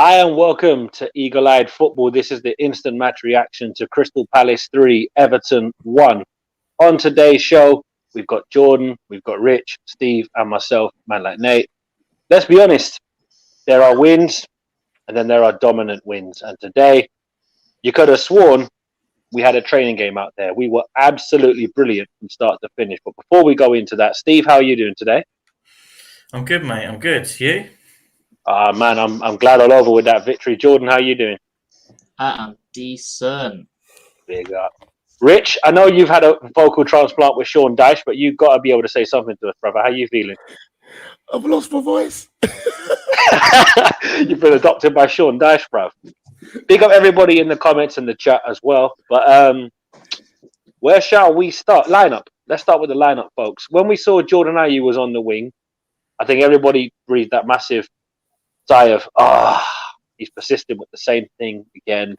Hi and welcome to Eagle Eyed Football. This is the instant match reaction to Crystal Palace 3, Everton 1. On today's show, we've got Jordan, we've got Rich, Steve, and myself, man like Nate. Let's be honest, there are wins and then there are dominant wins. And today, you could have sworn we had a training game out there. We were absolutely brilliant from start to finish. But before we go into that, Steve, how are you doing today? I'm good, mate. I'm good. You? Man, I'm glad all over with that victory. Jordan, how are you doing? I am decent. Big up. Rich, I know you've had a vocal transplant with Sean Dyche, but you've got to be able to say something to us, brother. How are you feeling? I've lost my voice. You've been adopted by Sean Dyche, bruv. Big up everybody in the comments and the chat as well. But where shall we start? Lineup. Let's start with the lineup, folks. When we saw Jordan Ayew was on the wing, I think everybody breathed that massive sigh of, he's persistent with the same thing again.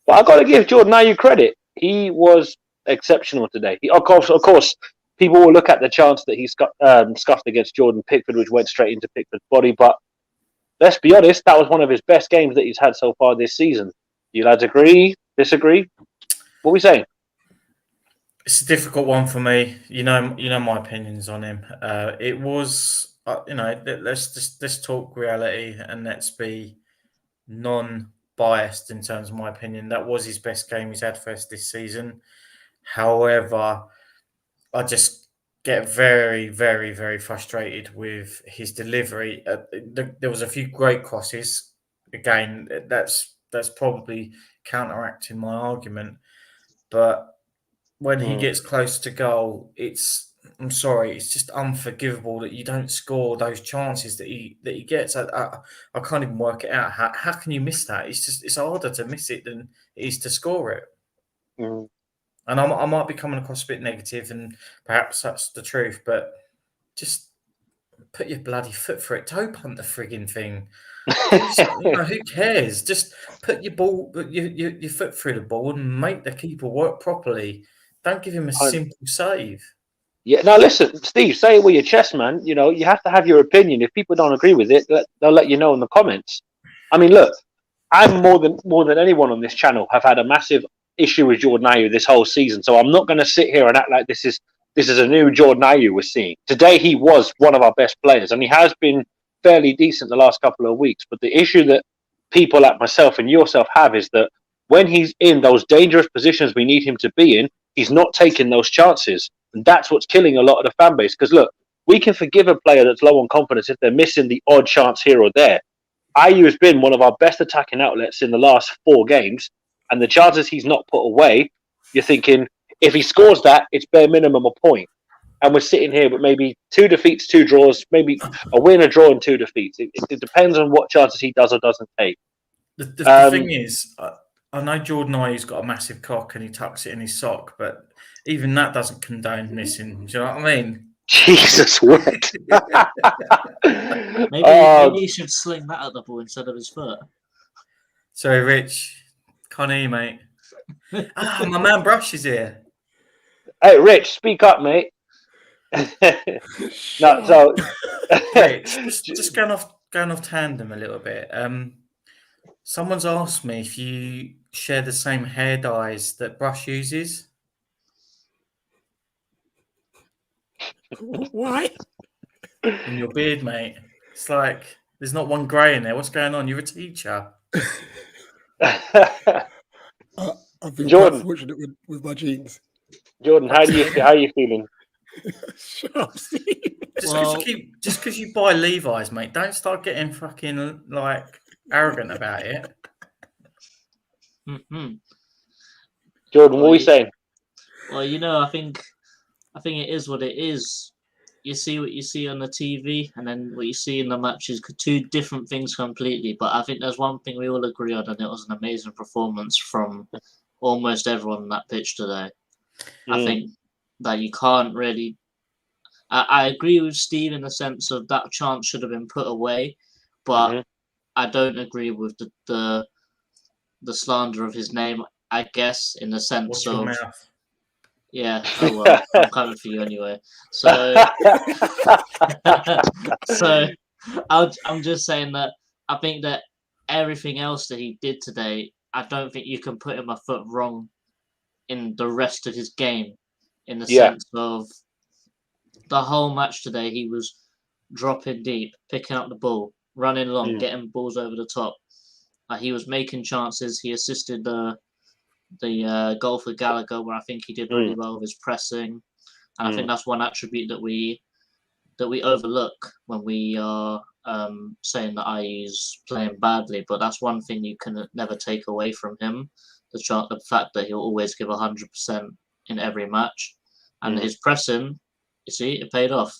But I've got to give Jordan Ayew credit. He was exceptional today. Of course, people will look at the chance that he scuffed against Jordan Pickford, which went straight into Pickford's body. But let's be honest, that was one of his best games that he's had so far this season. Do you lads agree? Disagree? What are we saying? It's a difficult one for me. You know my opinions on him. It was, let's talk reality and let's be non-biased in terms of my opinion. That was his best game he's had for us this season. However, I just get very, very, very frustrated with his delivery. There was a few great crosses. Again, that's probably counteracting my argument. But when he gets close to goal, I'm sorry, it's just unforgivable that you don't score those chances that he gets. I can't even work it out. How can you miss that? It's harder to miss it than it is to score it. Mm. And I might be coming across a bit negative, and perhaps that's the truth, but just put your bloody foot for it. Toe punt the frigging thing. Who cares? Just put your foot through the ball and make the keeper work properly. Don't give him a simple save. Yeah, now listen, Steve, say it with your chest, man. You know, you have to have your opinion. If people don't agree with it, they'll let you know in the comments. I mean, look, I'm more than anyone on this channel have had a massive issue with Jordan Ayew this whole season. So I'm not going to sit here and act like this is a new Jordan Ayew we're seeing. Today he was one of our best players, and he has been fairly decent the last couple of weeks. But the issue that people like myself and yourself have is that when he's in those dangerous positions we need him to be in, he's not taking those chances. And that's what's killing a lot of the fan base. Because look, we can forgive a player that's low on confidence if they're missing the odd chance here or there. Ayew has been one of our best attacking outlets in the last 4 games, and the chances he's not put away, you're thinking, if he scores that, it's bare minimum a point. And we're sitting here with maybe 2 defeats, 2 draws, maybe a win, a draw, and 2 defeats. It depends on what chances he does or doesn't take. The thing is, I know Jordan Ayew's got a massive cock and he tucks it in his sock, but even that doesn't condone missing. Do you know what I mean? Jesus, word. Maybe he should sling that at the ball instead of his foot. Sorry, Rich. Can't hear you, mate. My man Brush is here. Hey, Rich, speak up, mate. No, so Rich, just going off tandem a little bit. Someone's asked me if you share the same hair dyes that Brush uses. Why? In your beard, mate. It's like there's not one grey in there. What's going on? You're a teacher. I've been Jordan. quite fortunate with my genes. Jordan, how are you feeling? Shut up, Steve. Just because you buy Levi's, mate, don't start getting fucking like arrogant about it. Mm-hmm. Jordan, what are we saying? Well, I think it is what it is. You see what you see on the TV, and then what you see in the match is 2 different things completely. But I think there's one thing we all agree on, and it was an amazing performance from almost everyone on that pitch today. I think that you can't really. I agree with Steve in the sense of that chance should have been put away, but I don't agree with the slander of his name. I guess in the sense of. Yeah, oh well, I'm coming for you anyway. So, I'm just saying that I think that everything else that he did today, I don't think you can put him a foot wrong in the rest of his game, in the sense of the whole match today, he was dropping deep, picking up the ball, running long, getting balls over the top. He was making chances. He assisted the goal for Gallagher, where I think he did really well with his pressing. And I think that's one attribute that we overlook when we are saying that IE's playing badly. But that's one thing you can never take away from him: the fact that he'll always give 100% in every match, and his pressing. You see, it paid off.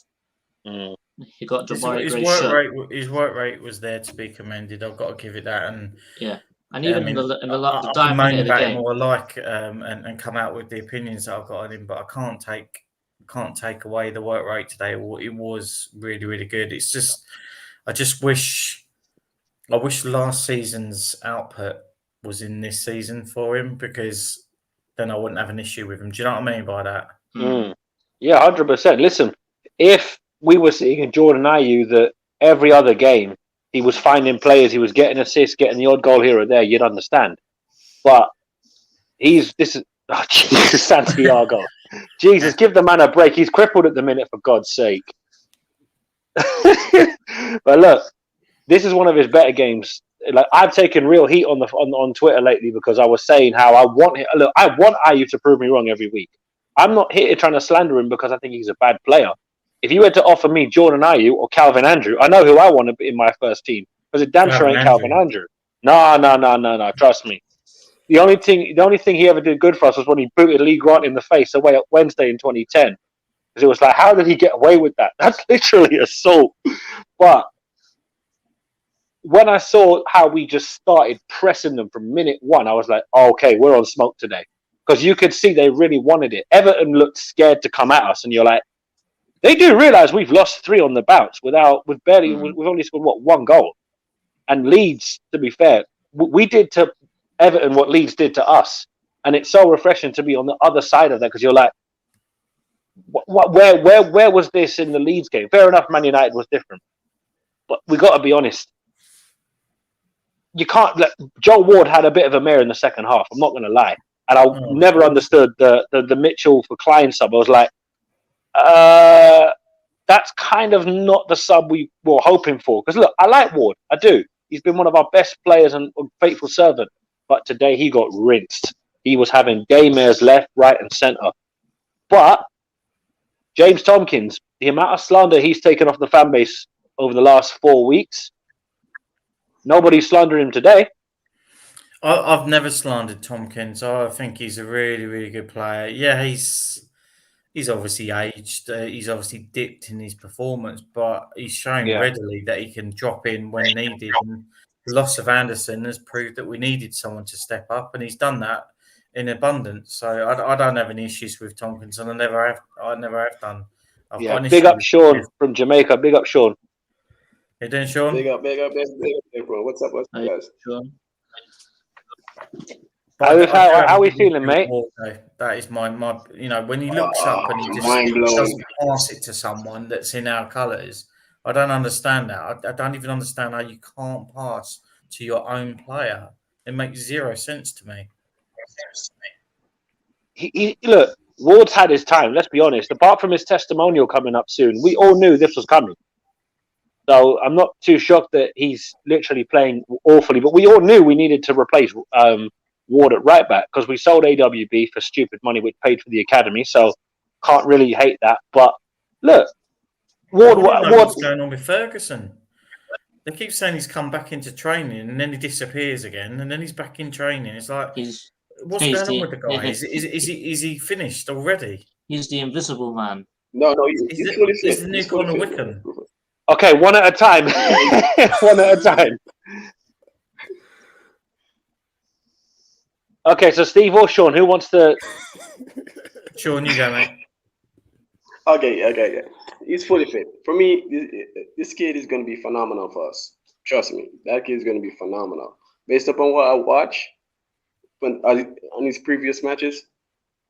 He got Jamari his Gray's work shirt. rate. His work rate was there to be commended. I've got to give it that. And and even in the I dying can moan minute of the about game, him all I like, and come out with the opinions that I've got on him, but I can't take away the work rate today. It was really, really good. It's just, I wish last season's output was in this season for him, because then I wouldn't have an issue with him. Do you know what I mean by that? Yeah, 100%. Listen, if we were seeing in Jordan Ayew that every other game he was finding players, he was getting assists, getting the odd goal here or there, you'd understand. But Jesus, Santiago. Jesus, give the man a break. He's crippled at the minute, for God's sake. But look, this is one of his better games. Like, I've taken real heat on Twitter lately because I was saying how I want Ayew to prove me wrong every week. I'm not here trying to slander him because I think he's a bad player. If you had to offer me Jordan Ayew or Calvin Andrew, I know who I want to be in my first team, because it damn sure ain't Calvin Andrew. No. Trust me. The only thing he ever did good for us was when he booted Lee Grant in the face away at Wednesday in 2010. Because it was like, how did he get away with that? That's literally assault. But when I saw how we just started pressing them from minute one, I was like, oh, okay, we're on smoke today. Because you could see they really wanted it. Everton looked scared to come at us, and you're like, they do realise we've lost 3 on the bounce we've only scored one goal. And Leeds, to be fair, we did to Everton what Leeds did to us, and it's so refreshing to be on the other side of that, because you're like, where was this in the Leeds game? Fair enough, Man United was different, but we got to be honest. You can't. Joe Ward had a bit of a mare in the second half. I'm not going to lie, and I never understood the Mitchell for Klein sub. I was like, that's kind of not the sub we were hoping for. Because look, I like Ward, I do. He's been one of our best players and a faithful servant. But today he got rinsed. He was having daymares left, right, and centre. But James Tompkins, the amount of slander he's taken off the fan base over the last 4 weeks, nobody's slandering him today. I've never slandered Tompkins. I think he's a really, really good player. Yeah, he's obviously aged. He's obviously dipped in his performance, but he's shown readily that he can drop in when needed. And the loss of Anderson has proved that we needed someone to step up, and he's done that in abundance. So I don't have any issues with Tompkins, and I never have done. I've got an big issue up Sean from Jamaica. Big up Sean. Hey, doing, Sean? Big up, bro. What's up, guys? Sean. How are we feeling, mate? That is my when he looks up and he just doesn't pass it to someone that's in our colours. I don't understand that. I don't even understand how you can't pass to your own player. It makes zero sense to me. Look, Ward's had his time, let's be honest. Apart from his testimonial coming up soon, we all knew this was coming. So I'm not too shocked that he's literally playing awfully, but we all knew we needed to replace Ward at right back, because we sold AWB for stupid money, which paid for the academy. So can't really hate that. But look, what's going on with Ferguson? They keep saying he's come back into training, and then he disappears again, and then he's back in training. It's like, what's going on with the guy? Is he finished already? He's the invisible man. No, he's fully fit. He's the new Conor Wickham. Okay, one at a time. One at a time. Okay, so Steve or Sean, who wants to? Sean, you go, mate. Okay. He's fully fit. For me, this kid is going to be phenomenal for us. Trust me, that kid is going to be phenomenal. Based upon what I watch on his previous matches,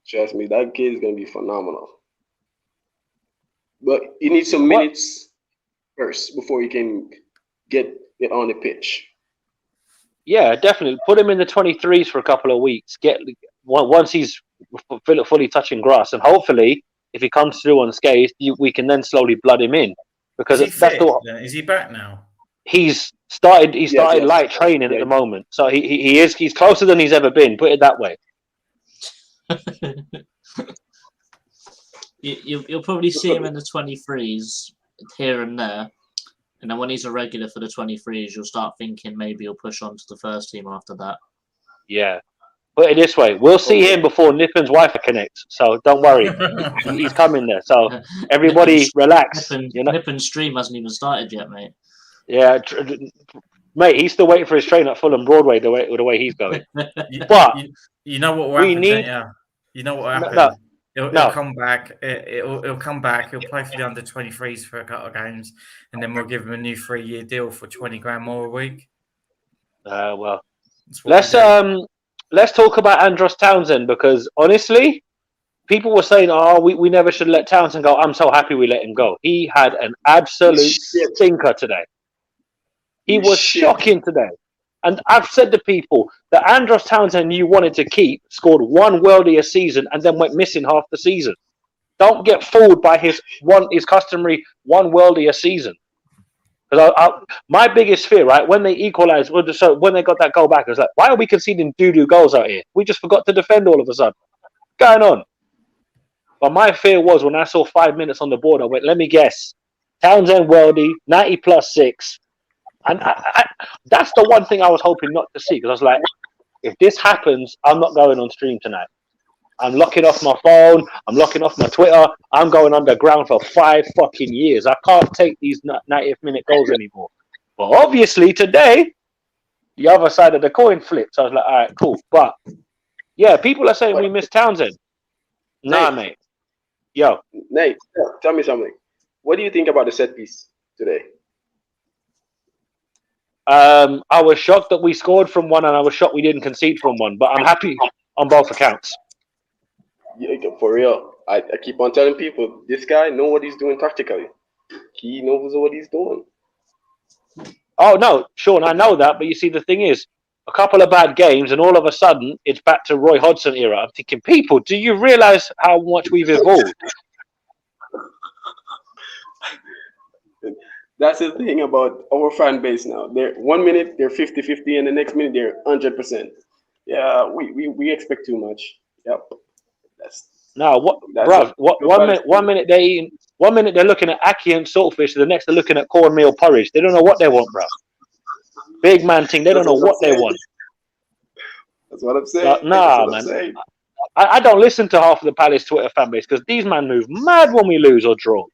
trust me, that kid is going to be phenomenal. But he needs some minutes first before he can get on the pitch. Yeah, definitely. Put him in the 23s for a couple of weeks. Once he's fully touching grass, and hopefully, if he comes through unscathed, we can then slowly blood him in because Is he that's fit? the Then? Is he back now? he's started. He Yes, started yes. light training at Yeah. the moment, so he's closer than he's ever been. Put it that way. You'll probably see him in the 23s here and there. And then when he's a regular for the 23s, you'll start thinking maybe he'll push on to the first team after that. Yeah. Put it this way: we'll see him before Nippin's Wi-Fi connects. So don't worry, he's coming there. So everybody, relax. Nippin's stream hasn't even started yet, mate. Yeah, mate, he's still waiting for his train at Fulham Broadway the way he's going. But you know what will we happen, need. don't you? You know what will happen. No, He'll come back. He'll come back. He'll play for the under 23s for a couple of games, and then we'll give him a new 3-year deal for 20 grand more a week. Well, That's what we do. let's talk about Andros Townsend, because honestly, people were saying, "Oh, we never should let Townsend go." I'm so happy we let him go. He had an absolute stinker today. He was shocking today. And I've said to people that Andros Townsend you wanted to keep scored one worldie a season and then went missing half the season. Don't get fooled by his customary one worldie a season. Because my biggest fear, right, when they equalised, so when they got that goal back, I was like, why are we conceding doo-doo goals out here? We just forgot to defend all of a sudden. What's going on? But my fear was when I saw 5 minutes on the board, I went, let me guess. Townsend worldie, 90 plus 6. And that's the one thing I was hoping not to see, because I was like, if this happens, I'm not going on stream tonight. I'm locking off my phone. I'm locking off my Twitter. I'm going underground for 5 fucking years. I can't take these 90th minute goals anymore. But obviously today, the other side of the coin flipped. So I was like, all right, cool. But yeah, people are saying we missed Townsend. Nah, mate. Yo. Nate, tell me something. What do you think about the set piece today? I was shocked that we scored from one, and I was shocked we didn't concede from one. But I'm happy on both accounts. Yeah, for real. I keep on telling people, this guy knows what he's doing tactically. He knows what he's doing. Oh, no, Sean, I know that. But you see, the thing is, a couple of bad games, and all of a sudden, it's back to Roy Hodgson era. I'm thinking, people, do you realise how much we've evolved? That's the thing about our fan base now. They're 1 minute they're 50-50, and the next minute they're 100%. Yeah, we expect too much. Yep. One minute they're eating, 1 minute they're looking at ackee and saltfish, the next they're looking at cornmeal porridge. They don't know what they want, bro. Big man thing, they don't know what they want. That's what I'm saying. Man. I don't listen to half of the Palace Twitter fan base because these men move mad when we lose or draw.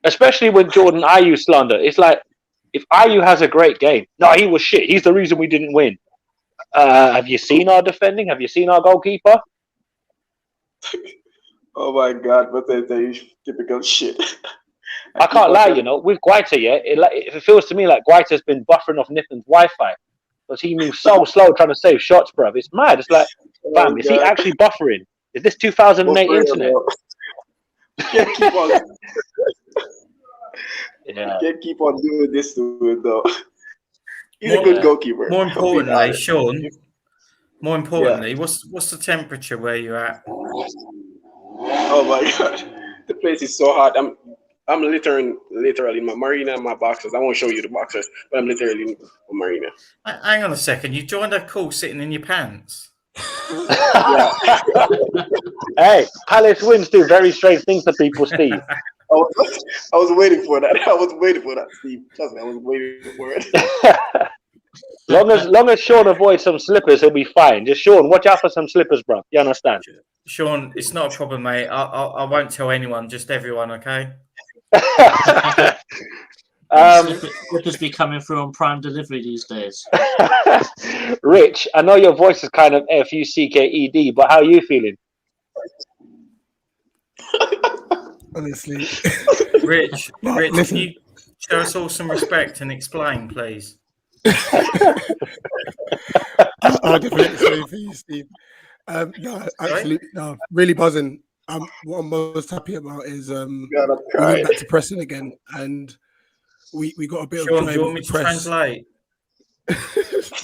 Especially with Jordan Ayew slander. It's like, if Ayew has a great game, no, he was shit. He's the reason we didn't win. Have you seen our defending? Have you seen our goalkeeper? Oh my God, but they typical shit. I can't lie, with Guaita, it feels to me like Guaita's been buffering off Nippin's Wi-Fi because he moves so slow trying to save shots, bruv. It's mad. It's like, fam, is he actually buffering? Is this 2008 internet? Can't keep on. Yeah. Can't keep on doing this to it though. He's a good goalkeeper. More importantly, Sean. More importantly, what's the temperature where you're at? Oh my God, the place is so hot. I'm literally in my marina and my boxers. I won't show you the boxers, but I'm literally in my marina. Hang on a second. You joined a call sitting in your pants. Hey, Palace wins do very strange things to people, Steve. I was waiting for that. Steve. Trust me, I was waiting for it. long as Sean avoids some slippers, he'll be fine. Just Sean, watch out for some slippers, bro. You understand? Sean, it's not a problem, mate. I won't tell anyone, just everyone, okay? Slippers be coming through on Prime delivery these days. Rich, I know your voice is kind of FUCKED, but how are you feeling? Honestly. Rich, can you show us all some respect and explain, please? I'll definitely say for you, Steve. No, absolutely, no, really buzzing. What I'm most happy about is we went back to pressing again, and we got a bit Sean, of do joy you want with me the to press. translate?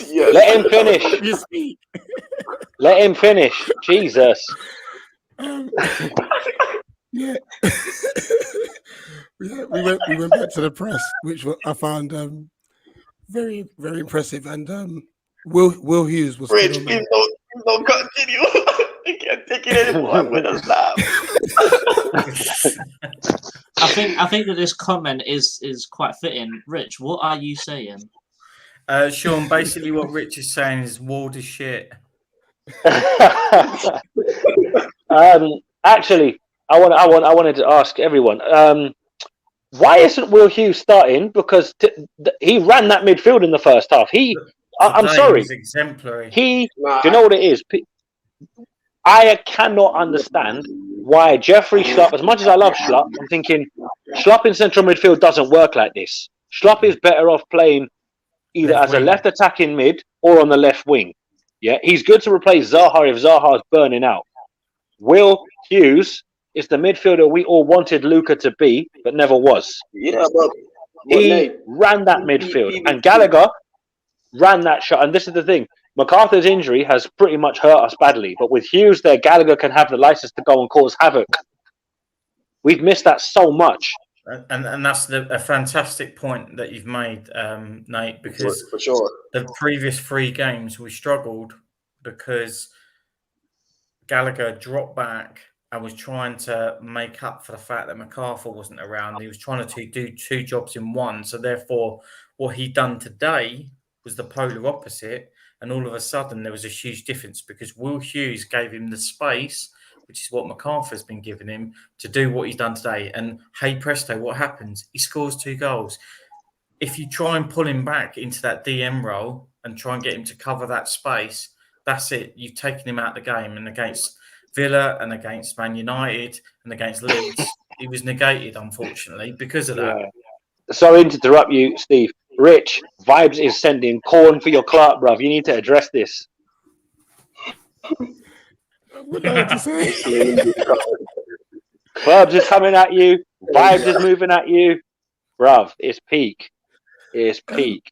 Yes. Let him finish. You speak. Let him finish. Jesus. Yeah. we went back to the press, which I found very, very impressive. And Will Hughes was Rich, phenomenal. please don't continue. I can't take it anymore. I'm gonna stop. I think that this comment is quite fitting. Rich, what are you saying? Sean, basically what Rich is saying is Ward is shit. Actually, I wanted to ask everyone. Why isn't Will Hughes starting? Because he ran that midfield in the first half. I'm Today sorry. was exemplary. Do you know what it is? I cannot understand why Jeffrey Schlupp, as much as I love Schlupp, I'm thinking Schlupp in central midfield doesn't work like this. Schlupp is better off playing either Left as a wing. left attacking mid or on the left wing. Yeah, he's good to replace Zaha if Zaha's burning out. Will Hughes is the midfielder we all wanted Luca to be, but never was. Yeah, but He Nate, ran that midfield, and Gallagher ran that shot. And this is the thing: MacArthur's injury has pretty much hurt us badly, but with Hughes there, Gallagher can have the license to go and cause havoc. We've missed that so much. And that's a fantastic point that you've made, Nate, because for sure. the previous 3 games we struggled because Gallagher dropped back and was trying to make up for the fact that MacArthur wasn't around. He was trying to do 2 jobs in one. So therefore, what he'd done today was the polar opposite. And all of a sudden, there was a huge difference because Will Hughes gave him the space, which is what MacArthur's been giving him, to do what he's done today. And hey presto, what happens? He scores 2 goals. If you try and pull him back into that DM role and try and get him to cover that space, that's it. You've taken him out of the game. And against Villa and against Man United and against Leeds, he was negated, unfortunately, because of that. Yeah. Sorry to interrupt you, Steve. Rich, Vibes is sending corn for your Clark, bruv. You need to address this. What do I have to say? Vibes is coming at you. Vibes is moving at you. Bruv, it's peak. It's peak.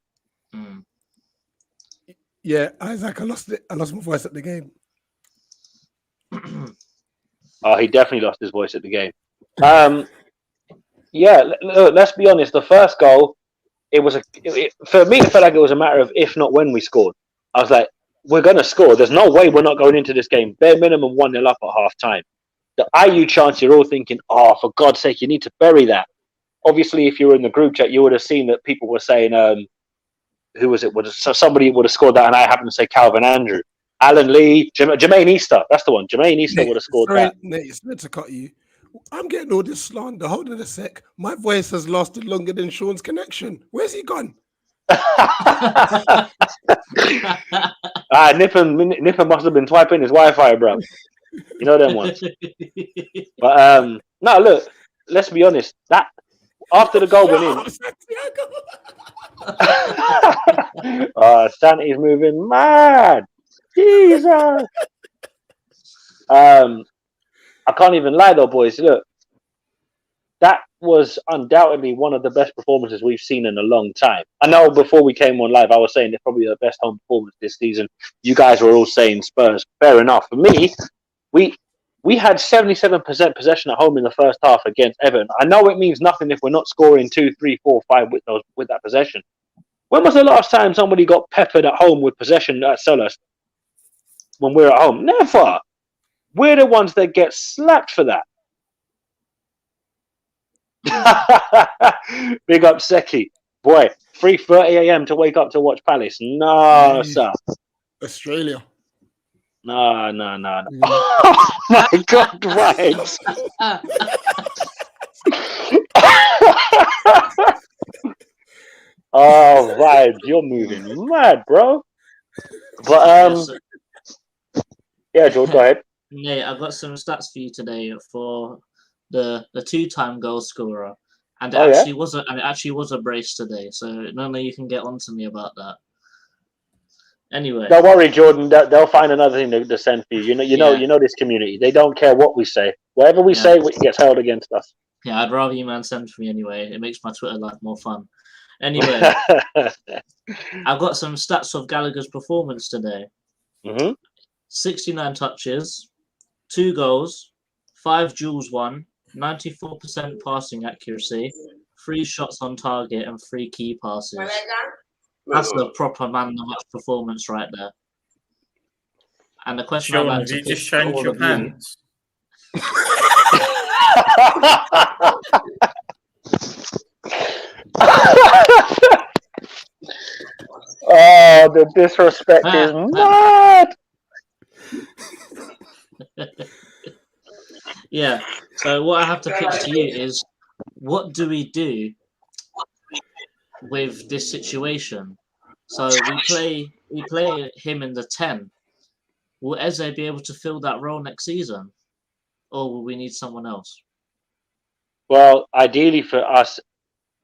Yeah, Isaac, I lost my voice at the game. Oh, he definitely lost his voice at the game. Yeah, look, let's be honest. The first goal, for me, it felt like it was a matter of if not when we scored. I was like, we're going to score. There's no way we're not going into this game. Bare minimum 1-0 up at half time. The IU chance, you're all thinking, oh, for God's sake, you need to bury that. Obviously, if you were in the group chat, you would have seen that people were saying, who was it? So somebody would have scored that, and I happened to say Calvin Andrew. Alan Lee, Jermaine Easter. That's the one. Jermaine Easter would have scored that. Nate, it's meant to cut you. I'm getting all this slander. Hold on a sec. My voice has lasted longer than Sean's connection. Where's he gone? Nippon must have been swiping his Wi-Fi, bro. You know them ones. But no, look. Let's be honest. That after the goal went in. Santi's moving mad. Jesus. I can't even lie though, boys. Look, that was undoubtedly one of the best performances we've seen in a long time. I know before we came on live, I was saying it's probably the best home performance this season. You guys were all saying Spurs. Fair enough. For me, we had 77% possession at home in the first half against Everton. I know it means nothing if we're not scoring 2, 3, 4, 5 with that possession. When was the last time somebody got peppered at home with possession at Selhurst when we're at home? Never. We're the ones that get slapped for that. Big up Seki. Boy, 3:30 a.m. to wake up to watch Palace. No, sir. Australia. No. Oh my God, Vibes. Oh, Vibes, you're moving mad, bro. But yeah, George, go ahead. Nate, I've got some stats for you today for the 2-time goal scorer, and it actually was a brace today. So none of you can get on to me about that. Anyway, don't worry, Jordan. They'll find another thing to send for you. You know this community. They don't care what we say. Whatever we say, it gets held against us. Yeah, I'd rather you man send for me anyway. It makes my Twitter life more fun. Anyway, I've got some stats of Gallagher's performance today. 69 touches, 2 goals, 5 duels won, 94% passing accuracy, 3 shots on target, and 3 key passes. That's a proper man of the match performance right there. And the question Sean, I'd like have to you put just to changed all your of you- pants? Oh, the disrespect is mad. Yeah. So what I have to pitch to you is, what do we do with this situation? So we play him in the 10. Will Eze be able to fill that role next season, or will we need someone else? Well, ideally for us,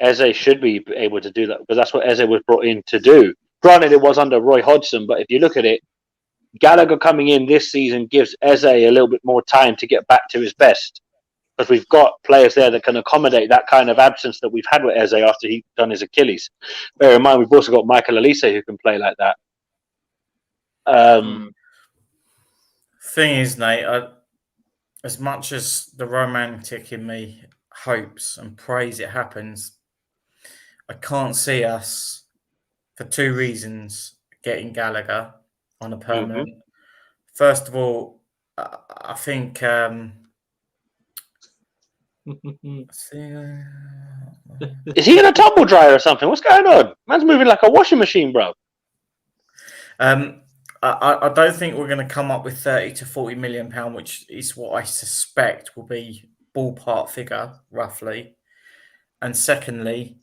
Eze should be able to do that because that's what Eze was brought in to do. Granted, it was under Roy Hodgson, but if you look at it, Gallagher coming in this season gives Eze a little bit more time to get back to his best because we've got players there that can accommodate that kind of absence that we've had with Eze after he's done his Achilles. Bear in mind, we've also got Michael Elise who can play like that. Thing is, Nate, as much as the romantic in me hopes and prays it happens, I can't see us, for 2 reasons, getting Gallagher on a permanent. First of all, I think Is he in a tumble dryer or something? What's going on? Man's moving like a washing machine, bro. I don't think we're going to come up with 30 to 40 million pound, which is what I suspect will be ballpark figure roughly. And secondly,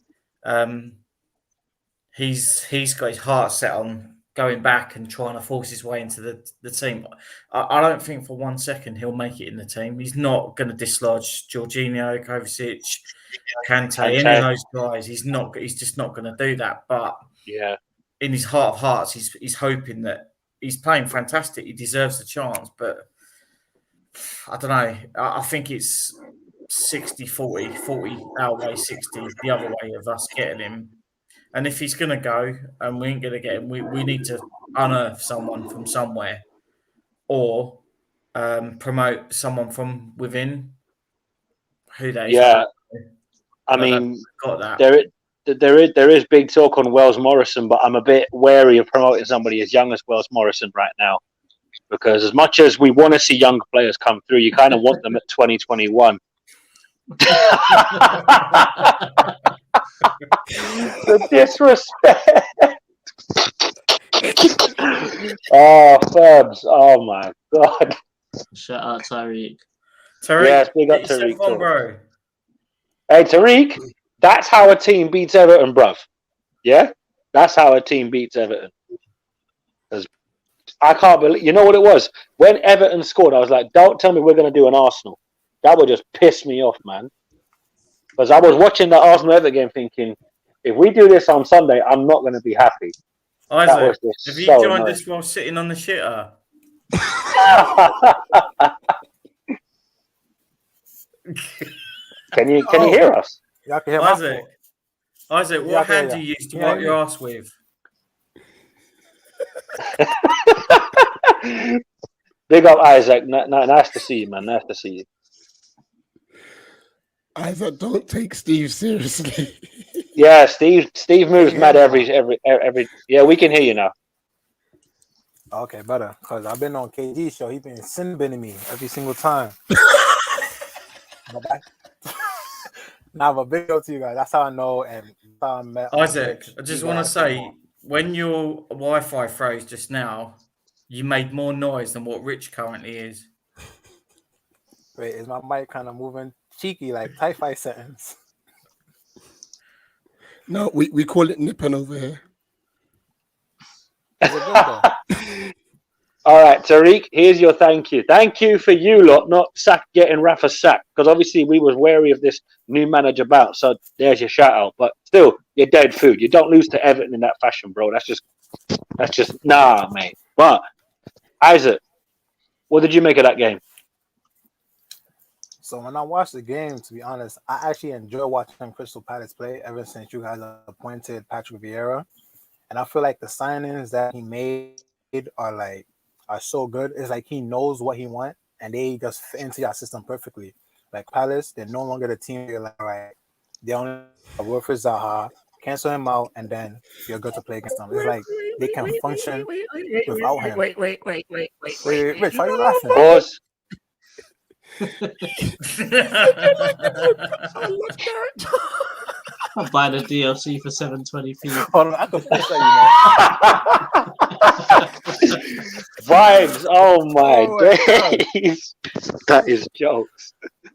he's got his heart set on going back and trying to force his way into the team. I don't think for 1 second he'll make it in the team. He's not going to dislodge Jorginho, Kovacic, Kante, any of those guys. He's just not going to do that. But yeah, in his heart of hearts, he's hoping that he's playing fantastic. He deserves the chance, but I don't know. I think it's 60-40, 40 our way, 60 the other way of us getting him. And if he's going to go and we ain't going to get him, we need to unearth someone from somewhere or promote someone from within. Who that is? Yeah, I mean, got that. There is big talk on Wells Morrison, but I'm a bit wary of promoting somebody as young as Wells Morrison right now. Because as much as we want to see young players come through, you kind of want them at 2021. The disrespect. Oh, Fabs. Oh, my God. Shout out Tariq. Yes, big up Tariq. On, bro. Hey, Tariq, that's how a team beats Everton, bruv. Yeah? That's how a team beats Everton. Because I can't believe... You know what it was? When Everton scored, I was like, don't tell me we're going to do an Arsenal. That would just piss me off, man. Because I was watching the Arsenal-Everton game thinking, if we do this on Sunday, I'm not going to be happy. Isaac, have you joined us while sitting on the shitter? Can you hear us? Y'all can hear Isaac, what hand do you use to wipe your ass with? Big up, Isaac. Nice to see you, man. Nice to see you. Isaac, don't take Steve seriously. Yeah, Steve moves mad every. Yeah, we can hear you now. Okay, better. Because I've been on KG's show. He's been sin-binning me every single time. But big up to you guys. That's how I know. And that's how I met Isaac, I just want to say, when your Wi-Fi froze just now, you made more noise than what Rich currently is. Wait, is my mic kind of moving cheeky like Wi-Fi settings? No, we call it nipping over here. Is it good though? All right, Tariq, here's your thank you. Thank you for you lot not getting Rafa sacked, because obviously we was wary of this new manager bout. So there's your shout out. But still, you're dead food. You don't lose to Everton in that fashion, bro. That's just nah, mate. But Isaac, what did you make of that game? So when I watched the game, to be honest, I actually enjoy watching Crystal Palace play ever since you guys appointed Patrick Vieira. And I feel like the signings that he made are so good. It's like he knows what he wants and they just fit into your system perfectly. Like Palace, they're no longer the team you're like, all right, they only have Wilfried Zaha, cancel him out, and then you're good to play against them. It's like they can function without him. Wait. Rich, why are you laughing? Pause. I'll buy the DLC for 720p. Hold on, I can post that, Vibes. Oh my Oh my God. days. That is jokes. you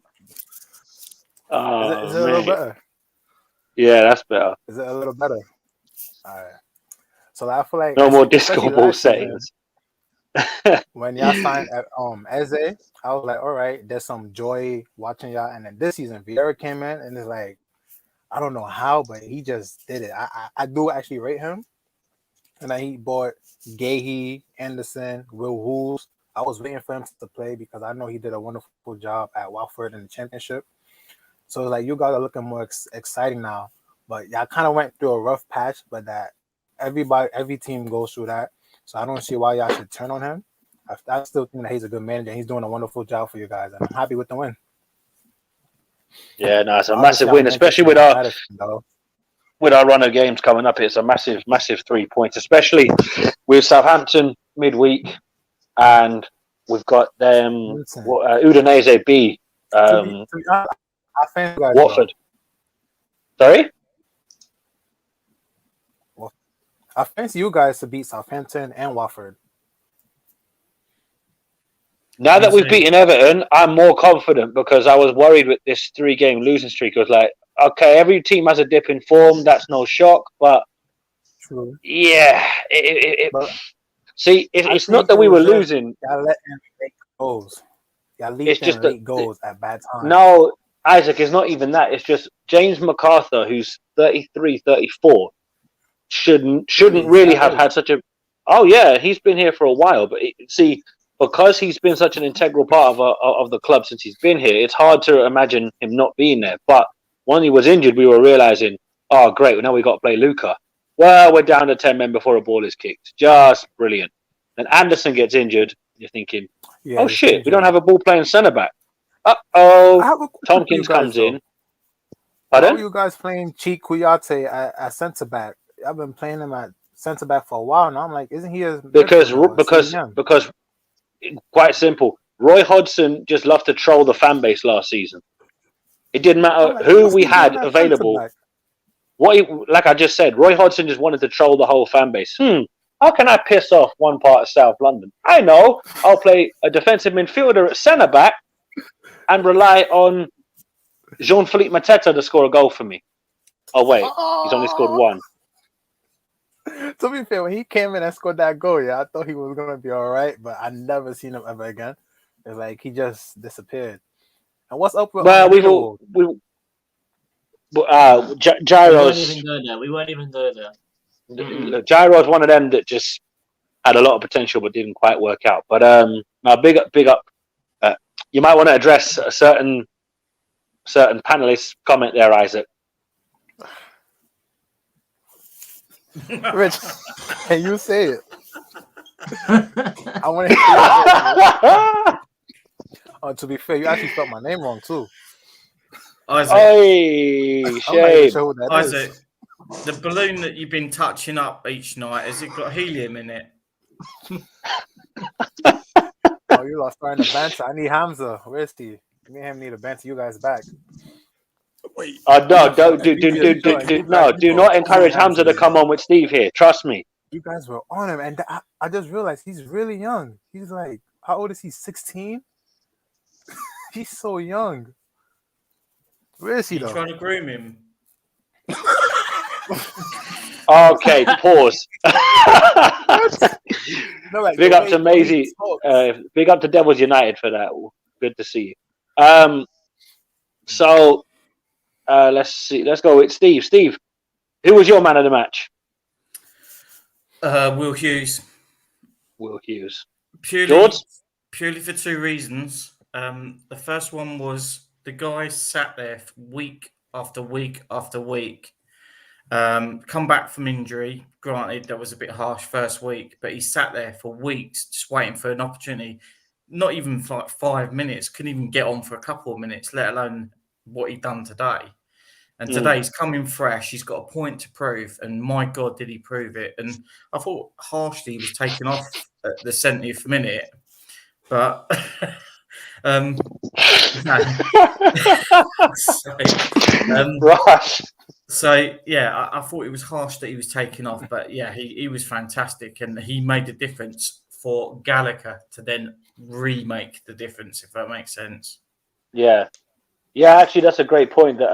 know. Oh, Is it a little man. better? Yeah, that's better. Is it a little better? All right. So I feel like No more especially disco ball last season, settings. when y'all signed Eze, I was like, all right, there's some joy watching y'all. And then this season, Vieira came in and it's like, I don't know how, but he just did it. I do actually rate him. And then he bought Gahey, Anderson, Will Hughes. I was waiting for him to play because I know he did a wonderful job at Watford in the championship. So it's like you guys are looking more exciting now. But y'all kind of went through a rough patch, but that every team goes through that. So I don't see why y'all should turn on him. I still think that he's a good manager. He's doing a wonderful job for you guys, and I'm happy with the win. Yeah, no, it's a Obviously, massive I'm win, especially interested in Madison, with our run of games coming up. It's a massive 3 points, especially with Southampton midweek, and we've got them Listen, Udinese B, to be honest, I fancy you guys, Watford. Sorry. I fancy you guys to beat Southampton and Watford. Now that we've beaten Everton, I'm more confident because I was worried with this 3-game losing streak. I was like, okay, every team has a dip in form. That's no shock. But True. yeah, But see, I it's think not that it we were was just losing. y'all let them make goals. Y'all leave It's them just that late goals at bad times. no, Isaac, it's not even that. It's just James MacArthur, who's 33, 34, shouldn't really have had such a. Oh yeah, he's been here for a while, but see, because he's been such an integral part of the club since he's been here, it's hard to imagine him not being there. But when he was injured, we were realizing, oh great, now we got to play Luca. Well, we're down to 10 men before a ball is kicked. Just brilliant. Then Anderson gets injured. You're thinking, Yeah, oh he's shit, we injured. don't have a ball playing centre back. I Uh-oh. have a question for you Tompkins guys, comes though. in. How are Pardon? you guys playing Cheek Kuyate at centre back? I've been playing him at centre back for a while now. I'm like, isn't he a Because midfielder? quite simple. Roy Hodgson just loved to troll the fan base last season. It didn't matter I'm like, who what's we he doing had at available. centre-back? Like I just said, Roy Hodgson just wanted to troll the whole fan base. How can I piss off one part of South London? I know. I'll play a defensive midfielder at centre back and rely on Jean-Philippe Mateta to score a goal for me. Oh wait, he's only scored one. To be fair, when he came in and scored that goal, I thought he was gonna be all right, but I never seen him ever again. It's like he just disappeared. And what's up with Well, Greenwood? We won't Gyros. even go there. We won't even go there. Look, Gyro's one of them that just had a lot of potential but didn't quite work out. But now big up. You might want to address a certain panelist's comment there, Isaac. Rich, can you say it? I want to hear it. To be fair, you actually spelled my name wrong too. Isaac, Hey, I'm not even shame. sure who that is. Isaac, the balloon that you've been touching up each night, has it got helium in it? Oh, you lost starting to banter. I need Hamza. Where's he? Me and him need to banter you guys back. Wait. No, do not encourage Hamza to come on with Steve here. Trust me. You guys were on him, and I just realized he's really young. He's like, how old is he? 16? He's so young. Where is he You though? trying to groom him? Okay, pause. No, like, Big the up way- to the way he Maisie. talks. Big up to Devils United for that. Good to see you. So let's see. Let's go with Steve. Steve, who was your man of the match? Will Hughes. Will Hughes. Purely George? for two reasons. The first one was the guy sat there week after week after week. Come back from injury. Granted, that was a bit harsh first week, but he sat there for weeks just waiting for an opportunity. Not even for like 5 minutes. Couldn't even get on for a couple of minutes, let alone what he'd done today. And today he's coming fresh. He's got a point to prove. And my God, did he prove it? And I thought harshly he was taken off at the 70th minute. But Rush. So yeah, I thought it was harsh that he was taken off, but yeah, he was fantastic, and he made the difference for Gallagher to then remake the difference, if that makes sense. Yeah, actually, that's a great point that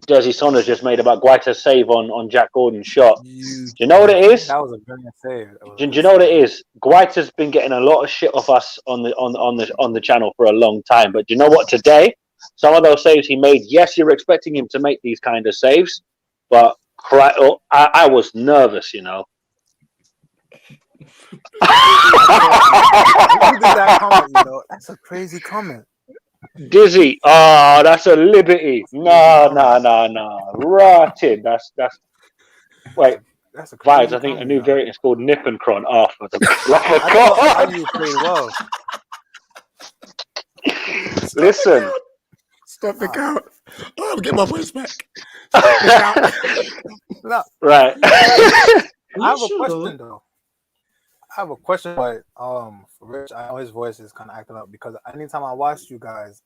Desi Saunders just made about Guaita's save on Jack Gordon's shot. Do you know what it is? That was a brilliant save. Do you know what it is? Guaita's been getting a lot of shit off us on the channel for a long time, but do you know what? Today, some of those saves he made, yes, you're expecting him to make these kind of saves, but I was nervous, you know. Who did that comment? You know, that's a crazy comment. Dizzy, that's a liberty. No. Rotted. That's wait. That's a Vibes, crazy I think a comment, new you know. variant is called Nip and Cron. Oh, for the I thought you played well. Listen. Stop the count. Oh, I'm getting my voice back. No, Right. I have a question though. I have a question, but for Rich, I know his voice is kind of acting up because anytime I watch you guys,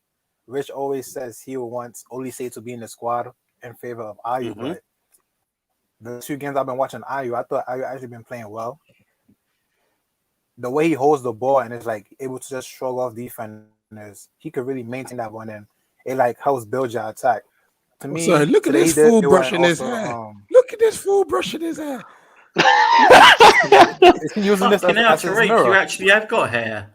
Rich always says he wants Olise to be in the squad in favor of Ayu. Mhm. But the 2 games I've been watching Ayu, I thought Ayu actually been playing well. The way he holds the ball and is like able to just shrug off defenders, he could really maintain that one, and it like helps build your attack. To me, So look at today this he did fool do it brushing his also, hair. Look at this fool brushing his hair. Is he using this Fucking hell, as his Tariq, you mirror? actually have got hair.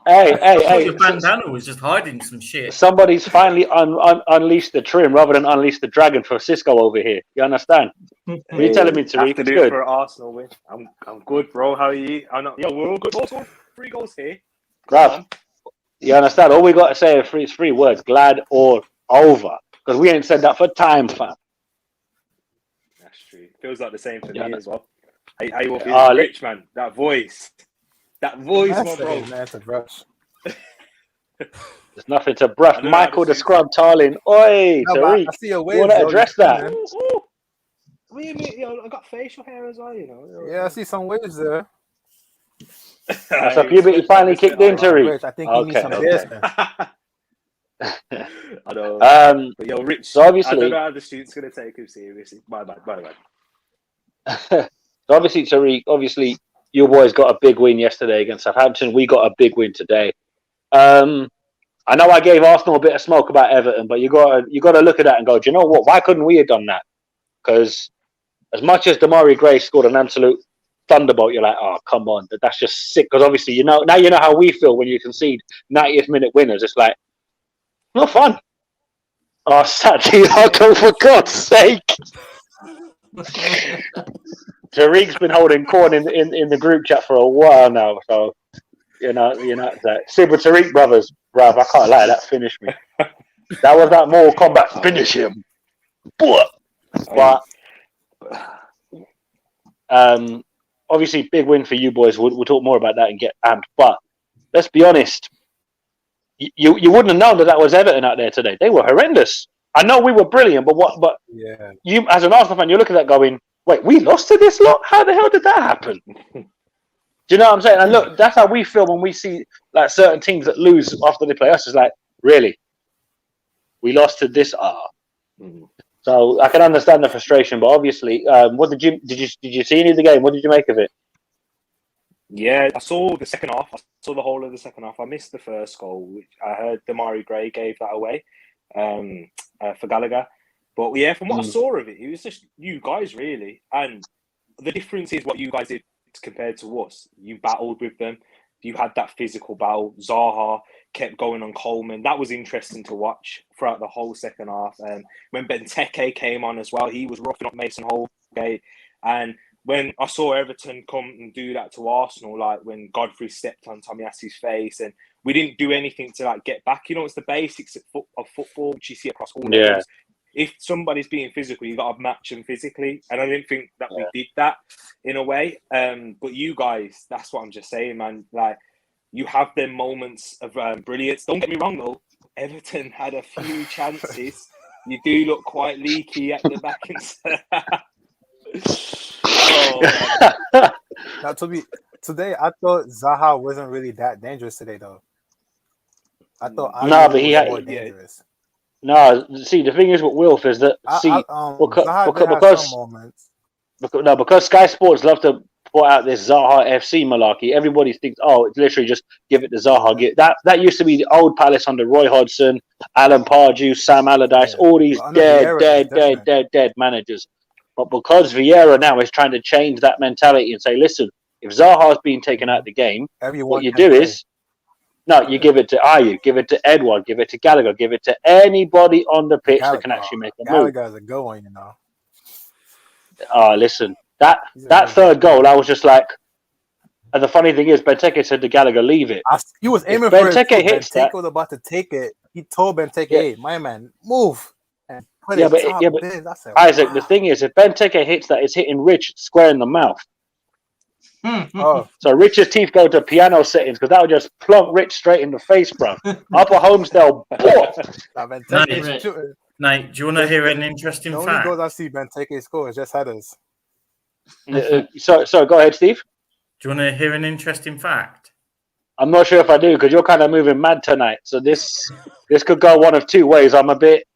Hey. Your bandana was just hiding some shit. Somebody's finally unleashed the trim rather than unleash the dragon for Cisco over here. You understand? What are you telling me, Tariq? Have to It's do it good. for Arsenal win. I'm good, bro. How are you? I'm not. Yo, we're all good. Also, 3 goals here. Bruv, you understand? All we got to say is 3 words: glad or over. Because we ain't said that for time, fam. That's true. Feels like the same for Yeah, me as well. How you all feeling, Rich, man? That voice, my bro. That's a brush. There's nothing to brush. I know Michael how the to Scrub Tarling. Oi, No, but Tariq. I see your You waves. want to though. address You that? man. I got facial hair as well, you know. Yeah, I see some waves there. So puberty finally kicked in, Tariq. Rich, I think he needs some Okay. beers. I know. But yo, Rich, So obviously, I don't know how the student's gonna take him seriously. My bad. so obviously, Tariq, you boys got a big win yesterday against Southampton. We got a big win today. I know I gave Arsenal a bit of smoke about Everton, but you got to look at that and go, do you know what? Why couldn't we have done that? Because as much as Damari Gray scored an absolute thunderbolt, you're like, oh, come on, that's just sick. Because obviously, now you know how we feel when you concede 90th minute winners. It's like, not fun. Oh, Santiago, for God's sake. Tariq's been holding corn in the group chat for a while now, so you know that Super Tariq brothers, bruv, I can't lie, that finished me. That was that Mortal Kombat finish him. But obviously big win for you boys. We'll talk more about that and get amped. But let's be honest, you wouldn't have known that was Everton out there today. They were horrendous. I know we were brilliant, but Yeah. you as an Arsenal fan, you're looking at that going, wait, we lost to this lot? How the hell did that happen? Do you know what I'm saying? And look, that's how we feel when we see like certain teams that lose after they play us. It's like, really? We lost to this So I can understand the frustration, but obviously, what did you see any of the game? What did you make of it? Yeah, I saw the second half. I saw the whole of the second half. I missed the first goal, which I heard Damari Gray gave that away for Gallagher. But yeah, from what I saw of it, it was just you guys really. And the difference is what you guys did compared to us. You battled with them. You had that physical battle. Zaha kept going on Coleman. That was interesting to watch throughout the whole second half. And when Benteke came on as well, he was roughing up Mason Holgate. And when I saw Everton come and do that to Arsenal, like when Godfrey stepped on Tomiyasu's face, and we didn't do anything to like get back. You know, it's the basics of football, which you see across all levels. If somebody's being physical, you got to match them physically, and I didn't think that we did that in a way. But you guys, that's what I'm just saying, man. Like, you have them moments of brilliance. Don't get me wrong, though. Everton had a few chances. You do look quite leaky at the back and stuff. Now, today, I thought Zaha wasn't really that dangerous today, though. I thought but he had more dangerous. No, see, the thing is with Wilf is that because Sky Sports love to put out this Zaha FC malarkey. Everybody thinks, oh, it's literally just give it to Zaha. That used to be the old Palace under Roy Hodgson, Alan Pardew, Sam Allardyce, all these dead managers. But because Vieira now is trying to change that mentality and say, listen, if Zaha's being taken out of the game, what you do is, you give it to Ayew, give it to Edouard, give it to Gallagher, give it to anybody on the pitch that can actually make a move. Gallagher's a good one, you know. Listen, that third goal, I was just like, and the funny thing is, Benteke said to Gallagher, leave it. He was aiming for it. Benteke was about to take it. He told Benteke, hey, my man, move. And put it top. Said, Isaac, the thing is, if Benteke hits that, it's hitting Rich square in the mouth. So Rich's teeth go to piano settings because that would just plonk Rich straight in the face, bro. Upper Homesdale. Nate, do you want to hear an interesting fact? The only goals I see Benteke score is just headers. So go ahead, Steve. Do you want to hear an interesting fact? I'm not sure if I do because you're kind of moving mad tonight. So this could go one of two ways. I'm a bit.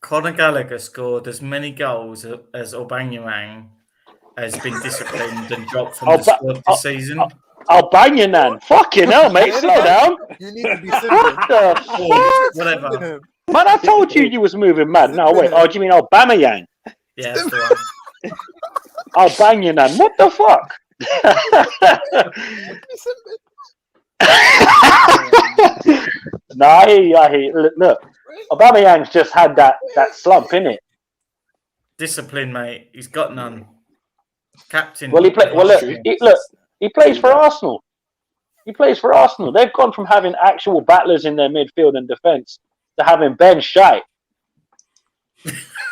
Conor Gallagher scored as many goals as Aubameyang has been disciplined and dropped from the squad this season. Aubameyang, fucking hell, mate, slow down. You need to be serious. What the fuck? Whatever. Man, I told you was moving mad. No, wait. Oh, do you mean Aubameyang? Yeah, that's the one. Aubameyang, what the fuck? No, I hear you. Look, Aubameyang's just had that slump, innit? Discipline, mate. He's got none. Captain. Well, he plays for Arsenal. He plays for Arsenal. They've gone from having actual battlers in their midfield and defence to having Ben Shite.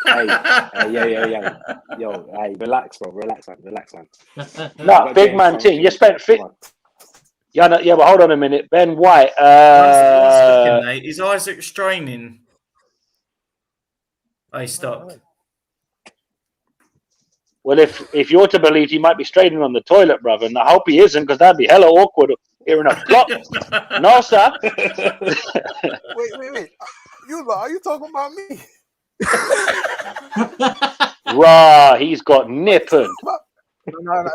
Yeah. Yo, hey, relax, bro. Relax, man. No, big man team. You spent Yeah, but hold on a minute. Ben White. Is Isaac straining? He stopped. Well, if you're to believe, he might be straining on the toilet, brother, and I hope he isn't, because that'd be hella awkward hearing a flop. No, sir. Wait. Are you talking about me? Rah, he's got nipping. No.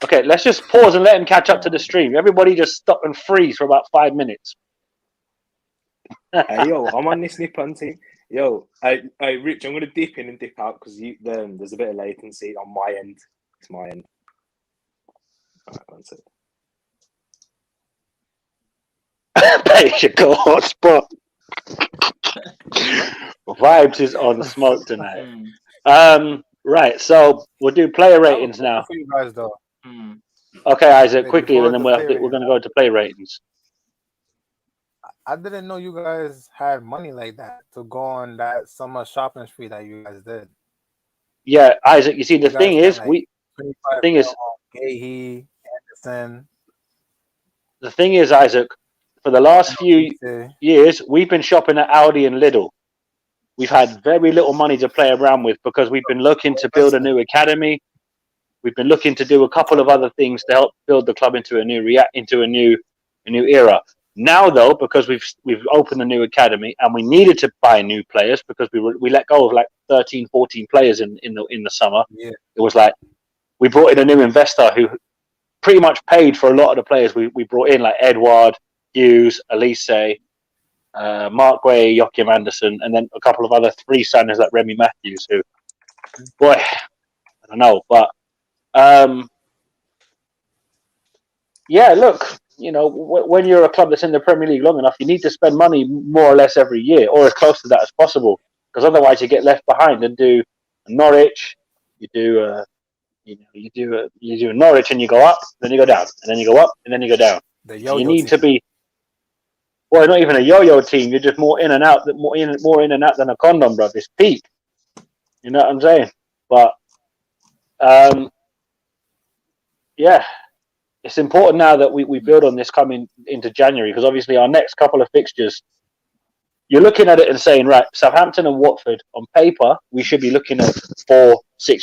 Okay, let's just pause and let him catch up to the stream. Everybody just stop and freeze for about 5 minutes. Hey, yo, I'm on this Nippon team. Yo, Rich, I'm going to dip in and dip out because there's a bit of latency on my end. It's my end. All right, that's it. There you go, hotspot. Vibes is on smoke tonight. Right, so we'll do player ratings now. For you guys, though. Okay, Isaac, quickly, and then we're going to go to play ratings. I didn't know you guys had money like that to go on that summer shopping spree that you guys did. Yeah, Isaac. You see, the thing is, Gahey, Anderson. The thing is, Isaac, for the last few years, we've been shopping at Aldi and Lidl. We've had very little money to play around with because we've been looking to build a new academy. We've been looking to do a couple of other things to help build the club into a new era. Now, though, because we've opened a new academy and we needed to buy new players because we let go of like 13, 14 players in the summer. Yeah. It was like we brought in a new investor who pretty much paid for a lot of the players we brought in, like Edouard, Hughes, Elise, Mark Way, Joachim Anderson, and then a couple of other three signers like Remy Matthews, who, boy, I don't know, but yeah, look. You know, when you're a club that's in the Premier League long enough, you need to spend money more or less every year, or as close to that as possible. because otherwise you get left behind and do Norwich. You do you do Norwich and you go up, then you go down, and then you go up, and then you go down. The So you yo-yo need to team. be. Well, not even a yo-yo team. You're just more in and out. More in and out than a condom, bro. It's peak. You know what I'm saying? But yeah, it's important now that we build on this coming into January, because obviously our next couple of fixtures, you're looking at it and saying, right, Southampton and Watford, on paper, we should be looking at 4-6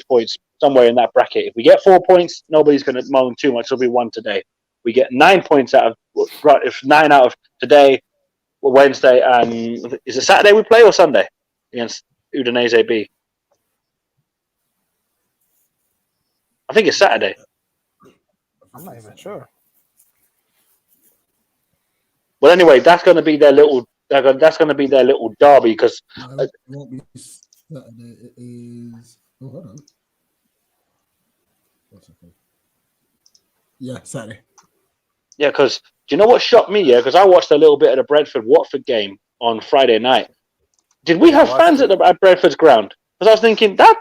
points, somewhere in that bracket. If we get 4 points, nobody's going to moan too much. It'll be one today. We get 9 points out of, right, if 9 out of today, Wednesday, and is it Saturday we play or Sunday against Udinese B? I think it's Saturday. I'm not even sure. Well, anyway, that's going to be their little. That's going to be their little derby, because No, it won't be Saturday. It is. Oh, hold on. What's it called? Yeah, Saturday. yeah, because do you know what shocked me? Yeah, because I watched a little bit of the Brentford Watford game on Friday night. Did we have fans at Brentford's ground? Because I was thinking that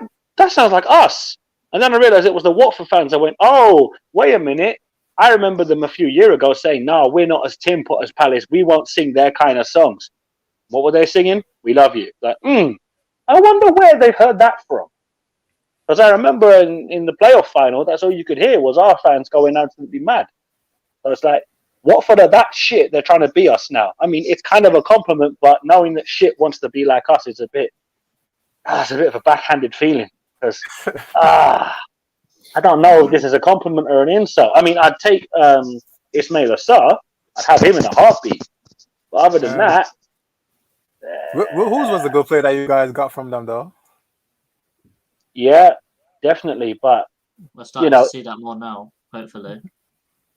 sounds like us, and then I realised it was the Watford fans. I went, oh, wait a minute. I remember them a few years ago saying, no, we're not as Tim Potter's Palace. We won't sing their kind of songs. What were they singing? We love you. Like, I wonder where they've heard that from. Because I remember in the playoff final, that's all you could hear was our fans going absolutely mad. So it's like, Watford are that shit. They're trying to be us now. I mean, it's kind of a compliment, but knowing that shit wants to be like us is it's a bit of a backhanded feeling. Because, I don't know if this is a compliment or an insult. I mean, I'd take Ismail Assar. I'd have him in a heartbeat. But other than that... Whose was the good play that you guys got from them, though? Yeah, definitely. But, We're starting to see that more now, hopefully.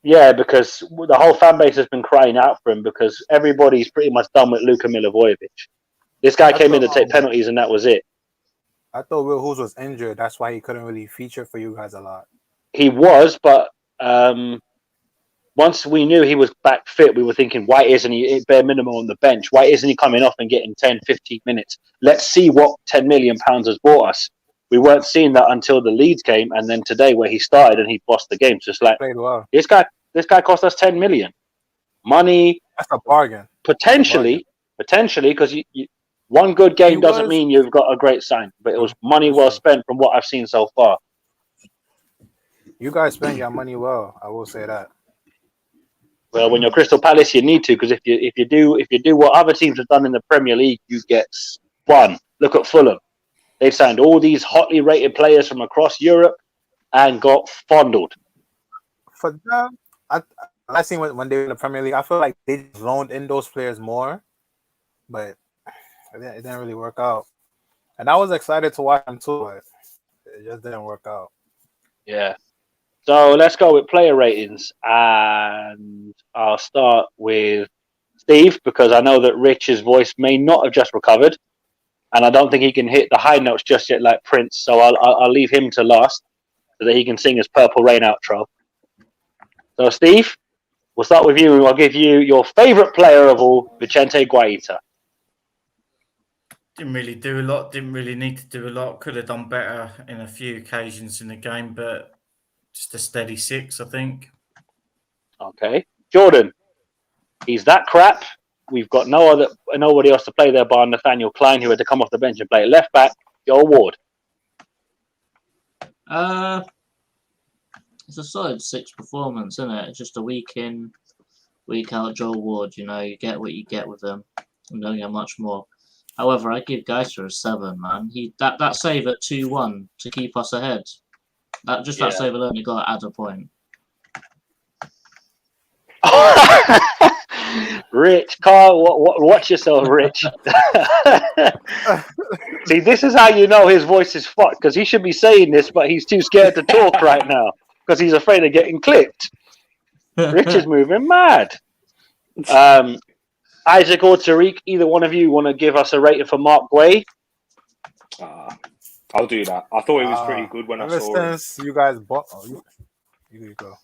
Yeah, because the whole fan base has been crying out for him, because everybody's pretty much done with Luka Milivojevic. This guy came in to take penalties, and that was it. I thought Will Hughes was injured. That's why he couldn't really feature for you guys a lot. He was, but once we knew he was back fit, we were thinking, why isn't he bare minimum on the bench? Why isn't he coming off and getting 10, 15 minutes? Let's see what £10 million has bought us. We weren't seeing that until the Leeds game, and then today where he started and he bossed the game. So it's like, Played well. this guy cost us 10 million. Money. That's a bargain. Potentially, because one good game doesn't mean you've got a great sign, but it was money well spent from what I've seen so far. You guys spend your money well. I will say that. Well, when you're Crystal Palace, you need to, because if you do what other teams have done in the Premier League, you get spun. Look at Fulham; they've signed all these hotly rated players from across Europe and got fondled. For them, I seen when they were in the Premier League, I feel like they loaned in those players more, but it didn't really work out. And I was excited to watch them too, but it just didn't work out. Yeah. So let's go with player ratings, and I'll start with Steve, because I know that Rich's voice may not have just recovered, and I don't think he can hit the high notes just yet like Prince. So I'll leave him to last so that he can sing his Purple Rain outro. So Steve, we'll start with you, and I'll give you your favourite player of all, Vicente Guaita. Didn't really do a lot. Didn't really need to do a lot. Could have done better in a few occasions in the game, but just a steady 6, I think. Okay. Jordan, he's that crap. We've got nobody else to play there bar Nathaniel Klein, who had to come off the bench and play at left back. Your award. It's a solid 6 performance, isn't it? It's just a week in, week out Joe Ward. You know, you get what you get with them. You don't get much more. However, I give Geiser a 7, man. That save at 2-1 to keep us ahead. That save alone, you got to add a point. Rich, Carl, watch yourself, Rich. See, this is how you know his voice is fucked, because he should be saying this, but he's too scared to talk right now because he's afraid of getting clipped. Rich is moving mad. Isaac or Tariq, either one of you want to give us a rating for Mark Guay? I'll do that. I thought it was pretty good when I saw it. Since you guys bought, you go.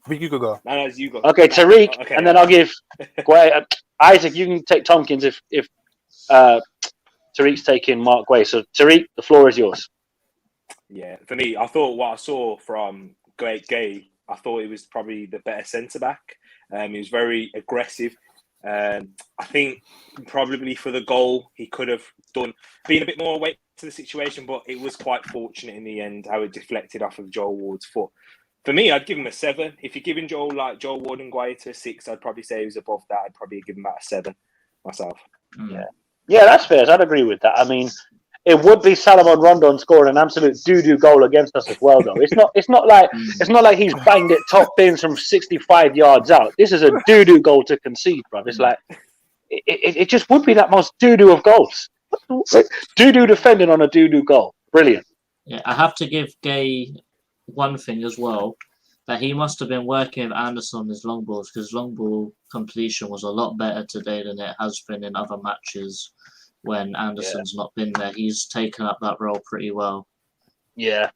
You could go. No, you go. Okay, Tariq, and then I'll give Guay. Isaac, you can take Tompkins if Tariq's taking Mark Guay. So Tariq, the floor is yours. Yeah, for me, I thought what I saw from Gay, I thought he was probably the better centre back. He was very aggressive. I think probably for the goal he could have been a bit more awake to the situation, but it was quite fortunate in the end how it deflected off of Joel Ward's foot. For me, I'd give him a 7. If you're giving Joel Ward and Guay to a 6, I'd probably say he was above that. I'd probably give him about a 7 myself. Yeah, that's fair. I'd agree with that. I mean, it would be Salomon Rondon scoring an absolute doo-doo goal against us as well, though. It's not like he's banged it top bins from 65 yards out. This is a doo-doo goal to concede, bro. It's like it just would be that most doo-doo of goals. Doo-doo defending on a doo-doo goal. Brilliant. Yeah, I have to give Gay one thing as well, that he must have been working with Anderson on his long balls, because long ball completion was a lot better today than it has been in other matches when Anderson's not been there. He's taken up that role pretty well. Yeah,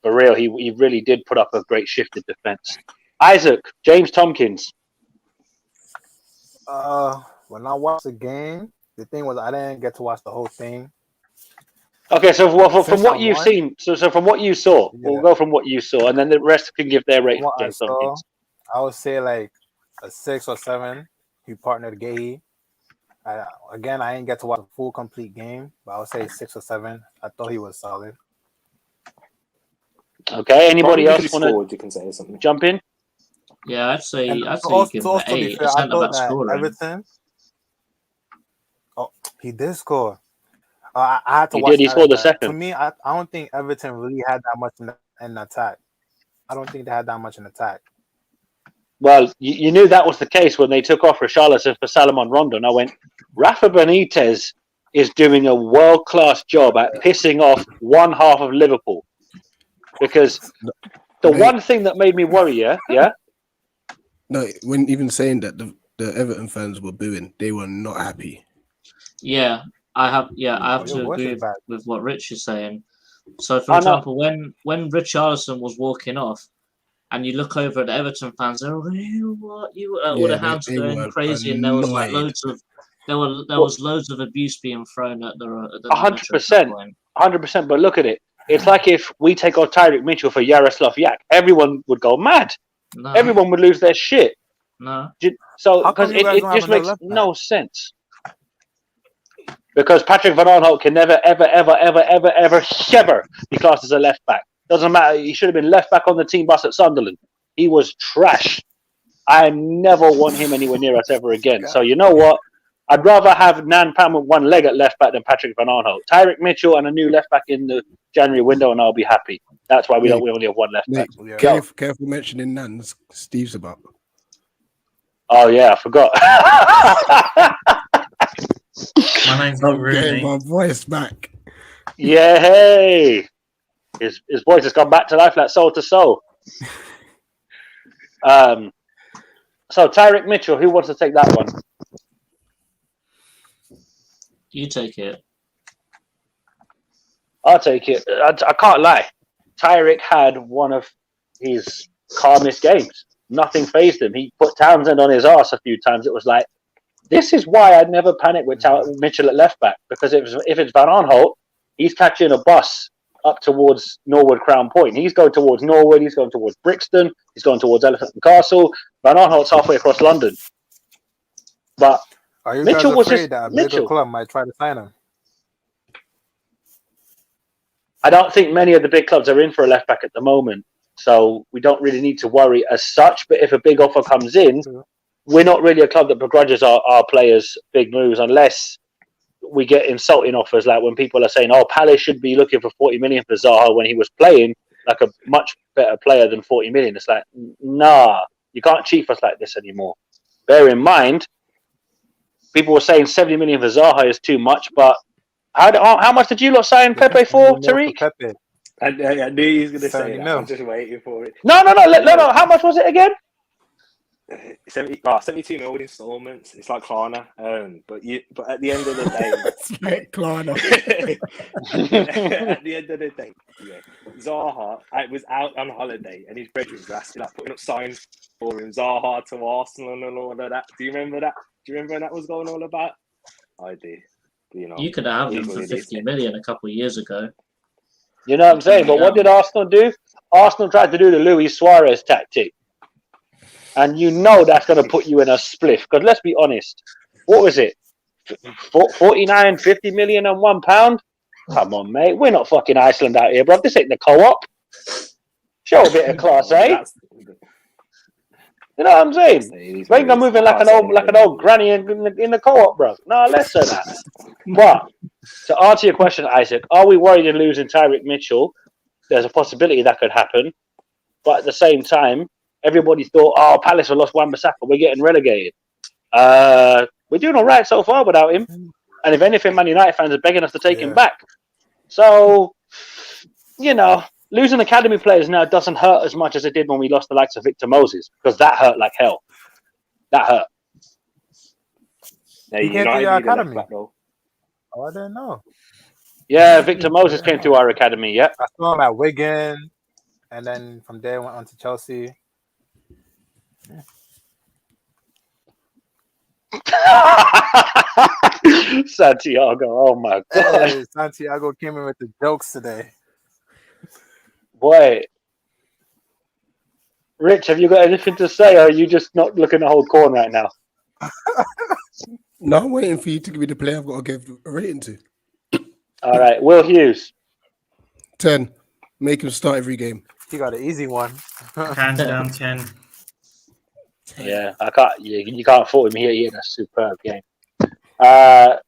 for real. He really did put up a great shift in defence. Isaac, James Tompkins. When I watched the game, the thing was I didn't get to watch the whole thing. Okay, so from what you've seen, so from what you saw, we'll go from what you saw, and then the rest can give their rating. What I saw, I would say like a 6 or 7. He partnered Gay. Again, I didn't get to watch the full complete game, but I would say 6 or 7. I thought he was solid. Okay, anybody else want to say something? Jump in? Yeah, I'd say give him an 8. I thought that Everton. Oh, he did score. I had to watch. He scored the second. To me, I don't think Everton really had that much in attack. I don't think they had that much in attack. Well, you knew that was the case when they took off Richarlison for Salomon Rondon. I went, Rafa Benitez is doing a world-class job at pissing off one half of Liverpool. Because the one thing that made me worry, yeah? No, when even saying that, the Everton fans were booing. They were not happy. Yeah, I have to agree with what Rich is saying. So, for example, when Richarlison was walking off, and you look over at the Everton fans, they're like, what? All the hands going crazy, and there was like loads of abuse being thrown at the 100%. 100%. But look at it. It's like if we take off Tyreek Mitchell for Yaroslav Yak, everyone would go mad. No. Everyone would lose their shit. No. So because it just makes no sense. Because Patrick Van Aanholt can never, ever be classed as a left back. Doesn't matter. He should have been left back on the team bus at Sunderland. He was trash. I never want him anywhere near us ever again. So you know what? I'd rather have Nan Pam with one leg at left back than Patrick Van Aanholt. Tyreek Mitchell and a new left back in the January window, and I'll be happy. That's why we only have one left back. Careful mentioning Nan's. Steve's about. Oh yeah, I forgot. My name's not Rooney. My voice back. Yeah, hey. His voice has gone back to life like soul to soul. So Tyreek Mitchell, who wants to take that one? You take it. I'll take it. I can't lie. Tyreek had one of his calmest games. Nothing fazed him. He put Townsend on his arse a few times. It was like, this is why I'd never panic with Mitchell at left back, because if it's Van Aanholt, he's catching a bus up towards Norwood Crown Point. He's going towards Norwood. He's going towards Brixton. He's going towards Elephant and Castle. Van Aanholt's halfway across London. But are you Mitchell guys afraid that a bigger club might try to sign him? I don't think many of the big clubs are in for a left back at the moment, so we don't really need to worry as such. But if a big offer comes in, we're not really a club that begrudges our players big moves unless we get insulting offers, like when people are saying, Palace should be looking for 40 million for Zaha when he was playing like a much better player than 40 million. It's like, nah, you can't cheat us like this anymore. Bear in mind, people were saying 70 million for Zaha is too much, but how much did you lot sign Pepe for, Tariq? I knew he was going to say that. I'm just waiting for it. No. How much was it again? 72 million installments. It's like Klarna, but at the end of the day, it's like Klarna. At the end of the day, Zaha was out on holiday and his brethren was asking, putting up signs for him. Zaha to Arsenal and all of that. Do you remember that? Do you remember when that was going all about? I do. You could have him it is for what it is. 50 million a couple of years ago. You know what I'm saying? But what did Arsenal do? Arsenal tried to do the Luis Suarez tactic. And you know that's going to put you in a spliff. Because let's be honest. What was it? 49, 50 million and £1? Come on, mate. We're not fucking Iceland out here, bro. This ain't the co-op. Show a bit of class, eh? You know what I'm saying? Wenger moving like an old granny in the co-op, bro. No, less than that. But to answer your question, Isaac, are we worried in losing Tyreek Mitchell? There's a possibility that could happen. But at the same time, everybody thought, oh, Palace have lost Wan-Bissaka, we're getting relegated. We're doing all right so far without him. And if anything, Man United fans are begging us to take him back. So, you know, losing academy players now doesn't hurt as much as it did when we lost the likes of Victor Moses, because that hurt like hell. That hurt. Yeah, He came to your academy. Oh, I didn't know. Yeah, Victor Moses came to our academy, yeah. I saw him at Wigan, and then from there went on to Chelsea. Santiago, oh my God. Hey, Santiago came in with the jokes today. Boy. Rich, have you got anything to say, or are you just not looking to hold corn right now? No, I'm waiting for you to give me the player I've got to give a rating to. All right, Will Hughes. 10. Make him start every game. He got an easy one. Hands down 10. Yeah, I can't. You can't fault him here. He had a superb game.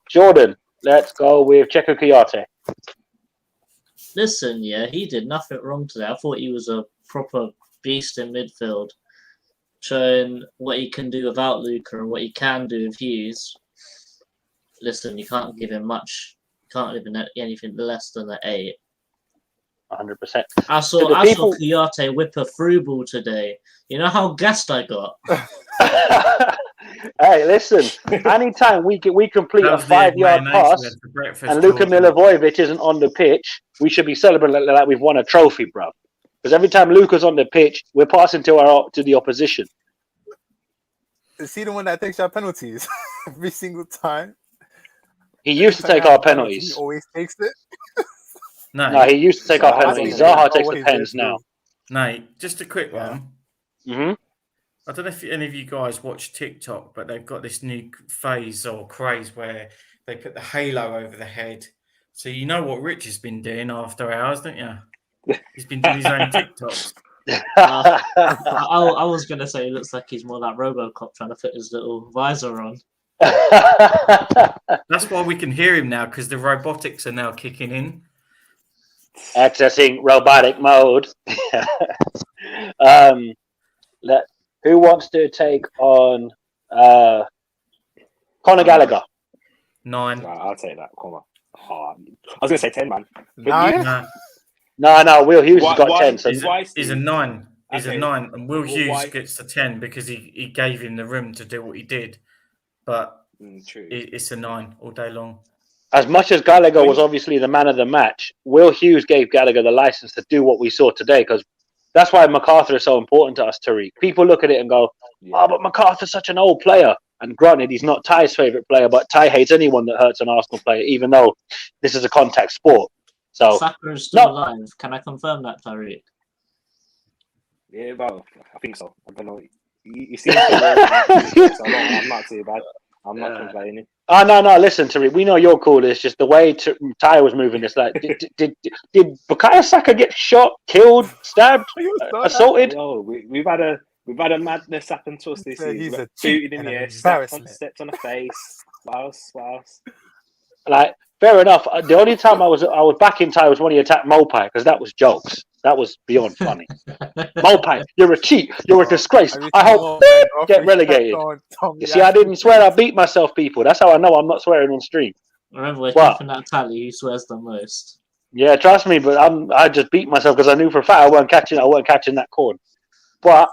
Jordan, let's go with Checo Kuyate. Listen, yeah, he did nothing wrong today. I thought he was a proper beast in midfield, showing what he can do without Luca and what he can do with Hughes. Listen, you can't give him much. Can't give him anything less than an 8. 100%. I saw Kuyate whip a through ball today. You know how gassed I got? Hey, listen. Anytime we complete a 5-yard pass and Luka Milivojevic isn't on the pitch, we should be celebrating like we've won a trophy, bro. Because every time Luka's on the pitch, we're passing to the opposition. Is he the one that takes our penalties every single time? He used to take our penalties. He always takes it. No, he used to take our penalties. Zaha takes the pens now. No, just a quick one. Mm-hmm. I don't know if any of you guys watch TikTok, but they've got this new phase or craze where they put the halo over the head. So you know what Rich has been doing after hours, don't you? He's been doing his own TikToks. I was going to say it looks like he's more like Robocop trying to put his little visor on. That's why we can hear him now, because the robotics are now kicking in. Accessing robotic mode. Who wants to take on Conor Gallagher? 9. Right, I'll take that. Come on. Oh, I was going to say 10, man. 9? No. Will Hughes has got 10. So he's a 9. He's Okay. a 9. And Will Hughes gets the 10 because he gave him the room to do what he did. But true. It's a 9 all day long. As much as Gallagher was obviously the man of the match, Will Hughes gave Gallagher the license to do what we saw today, because that's why MacArthur is so important to us, Tariq. People look at it and go, oh, but MacArthur's such an old player. And granted, he's not Ty's favourite player, but Ty hates anyone that hurts an Arsenal player, even though this is a contact sport. So Saka is still alive. Can I confirm that, Tariq? Yeah, well, I think so. I don't know. You seem to so I'm not too bad. I'm not complaining. Oh, no, listen, Tariq, we know you're cool. It's just the way Ty was moving. It's like, did Bukayo Saka get shot, killed, stabbed, assaulted? No, we've had a madness happen to us this season. He's a booted in the air, stepped on the face. What else? Like, fair enough. The only time I was back in Ty was when he attacked Mopai, because that was jokes. That was beyond funny. Mopai, you're a cheat. You're a disgrace. I hope get relegated. You see, I didn't swear. I beat myself, people. That's how I know I'm not swearing on stream. Remember, we're keeping that tally. Who swears the most? Yeah, trust me. But I just beat myself because I knew for a fact I weren't catching that corn. But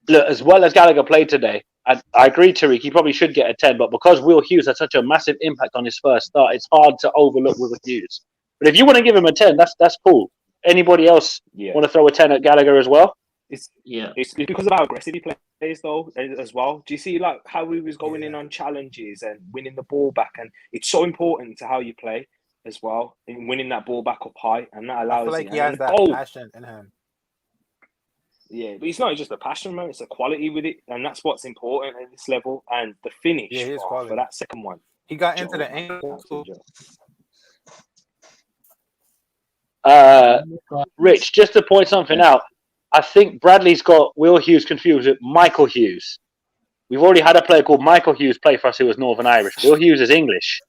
look, as well as Gallagher played today, I agree, Tariq, he probably should get a 10. But because Will Hughes had such a massive impact on his first start, it's hard to overlook Will Hughes. But if you want to give him a 10, that's cool. Anybody else want to throw a 10 at Gallagher as well? It's Yeah. it's because of how aggressive he plays though as well. Do you see like how he was going in on challenges and winning the ball back? And it's so important to how you play as well in winning that ball back up high, and that I allows feel like you. he And has the that goal, passion in him. yeah, but it's not just a passion, man. It's a quality with it, and that's what's important at this level. And the finish Yeah, his for quality. that second one, He got into Joe, the man, angle too. Joe. Rich, just to point something out, I think Bradley's got Will Hughes confused with Michael Hughes. We've already had a player called Michael Hughes play for us who was Northern Irish. Will Hughes is English.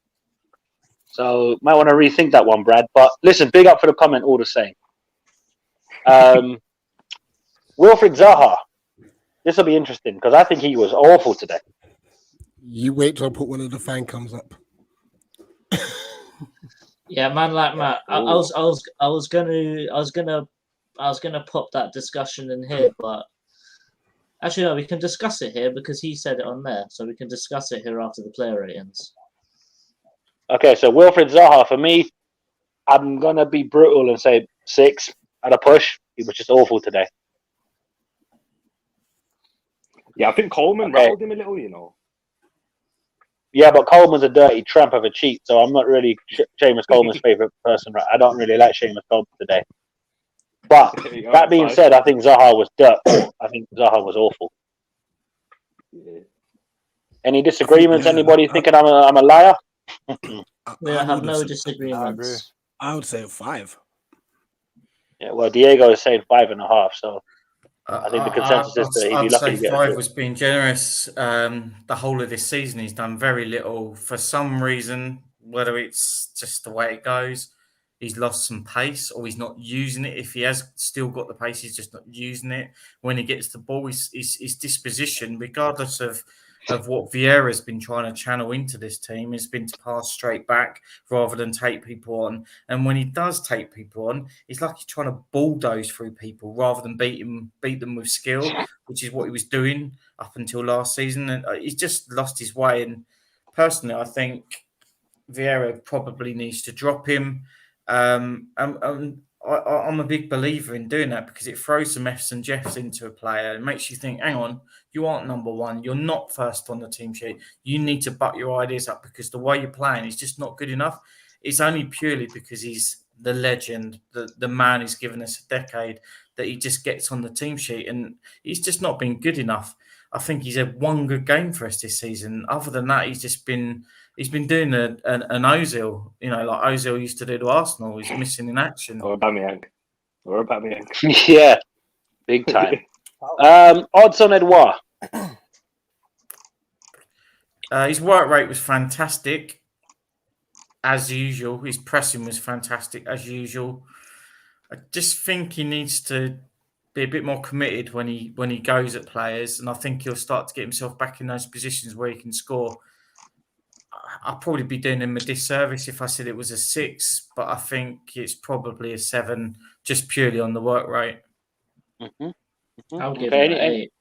So might want to rethink that one, Brad. But listen, big up for the comment all the same. Wilfried Zaha. This will be interesting because I think he was awful today. You wait till I put one of the fan comes up. Yeah, man, like Matt, I was gonna pop that discussion in here, but actually no, we can discuss it here because he said it on there, so we can discuss it here after the player ratings. Okay, so Wilfried Zaha, for me, I'm going to be brutal and say 6 at a push. He was just awful today. Yeah, I think Coleman rattled him a little, you know. Yeah, but Coleman's a dirty tramp of a cheat, so I'm not really Seamus Coleman's favourite person. Right? I don't really like Seamus Coleman today. But that being said, I think Zaha was dirt poor. I think Zaha was awful. Yeah. Any disagreements? Yeah, Anybody thinking I'm a liar? We have no disagreements. I would say 5. Yeah, well, Diego is saying 5.5, so I think the consensus is that he'd be I'd lucky say to get 5 a was being generous. The whole of this season, he's done very little. For some reason, whether it's just the way it goes, he's lost some pace or he's not using it. If he has still got the pace, he's just not using it. When he gets the ball, his disposition, regardless of what Vieira's been trying to channel into this team, has been to pass straight back rather than take people on. And when he does take people on, it's like he's trying to bulldoze through people rather than beat them with skill, which is what he was doing up until last season. And he's just lost his way. And personally, I think Vieira probably needs to drop him. I'm a big believer in doing that because it throws some F's and Jeffs into a player. It makes you think, hang on, you aren't number one. You're not first on the team sheet. You need to butt your ideas up because the way you're playing is just not good enough. It's only purely because he's the legend, the man who's given us a decade, that he just gets on the team sheet. And he's just not been good enough. I think he's had one good game for us this season. Other than that, he's been doing an Ozil, like Ozil used to do to Arsenal. He's missing in action. Or Aubameyang. Yeah, big time. Odds on Edouard. His work rate was fantastic, as usual. His pressing was fantastic, as usual. I just think he needs to be a bit more committed when he goes at players, and I think he'll start to get himself back in those positions where he can score. I'd probably be doing him a disservice if I said it was a 6, but I think it's probably a 7, just purely on the work rate. I'll give him an 8.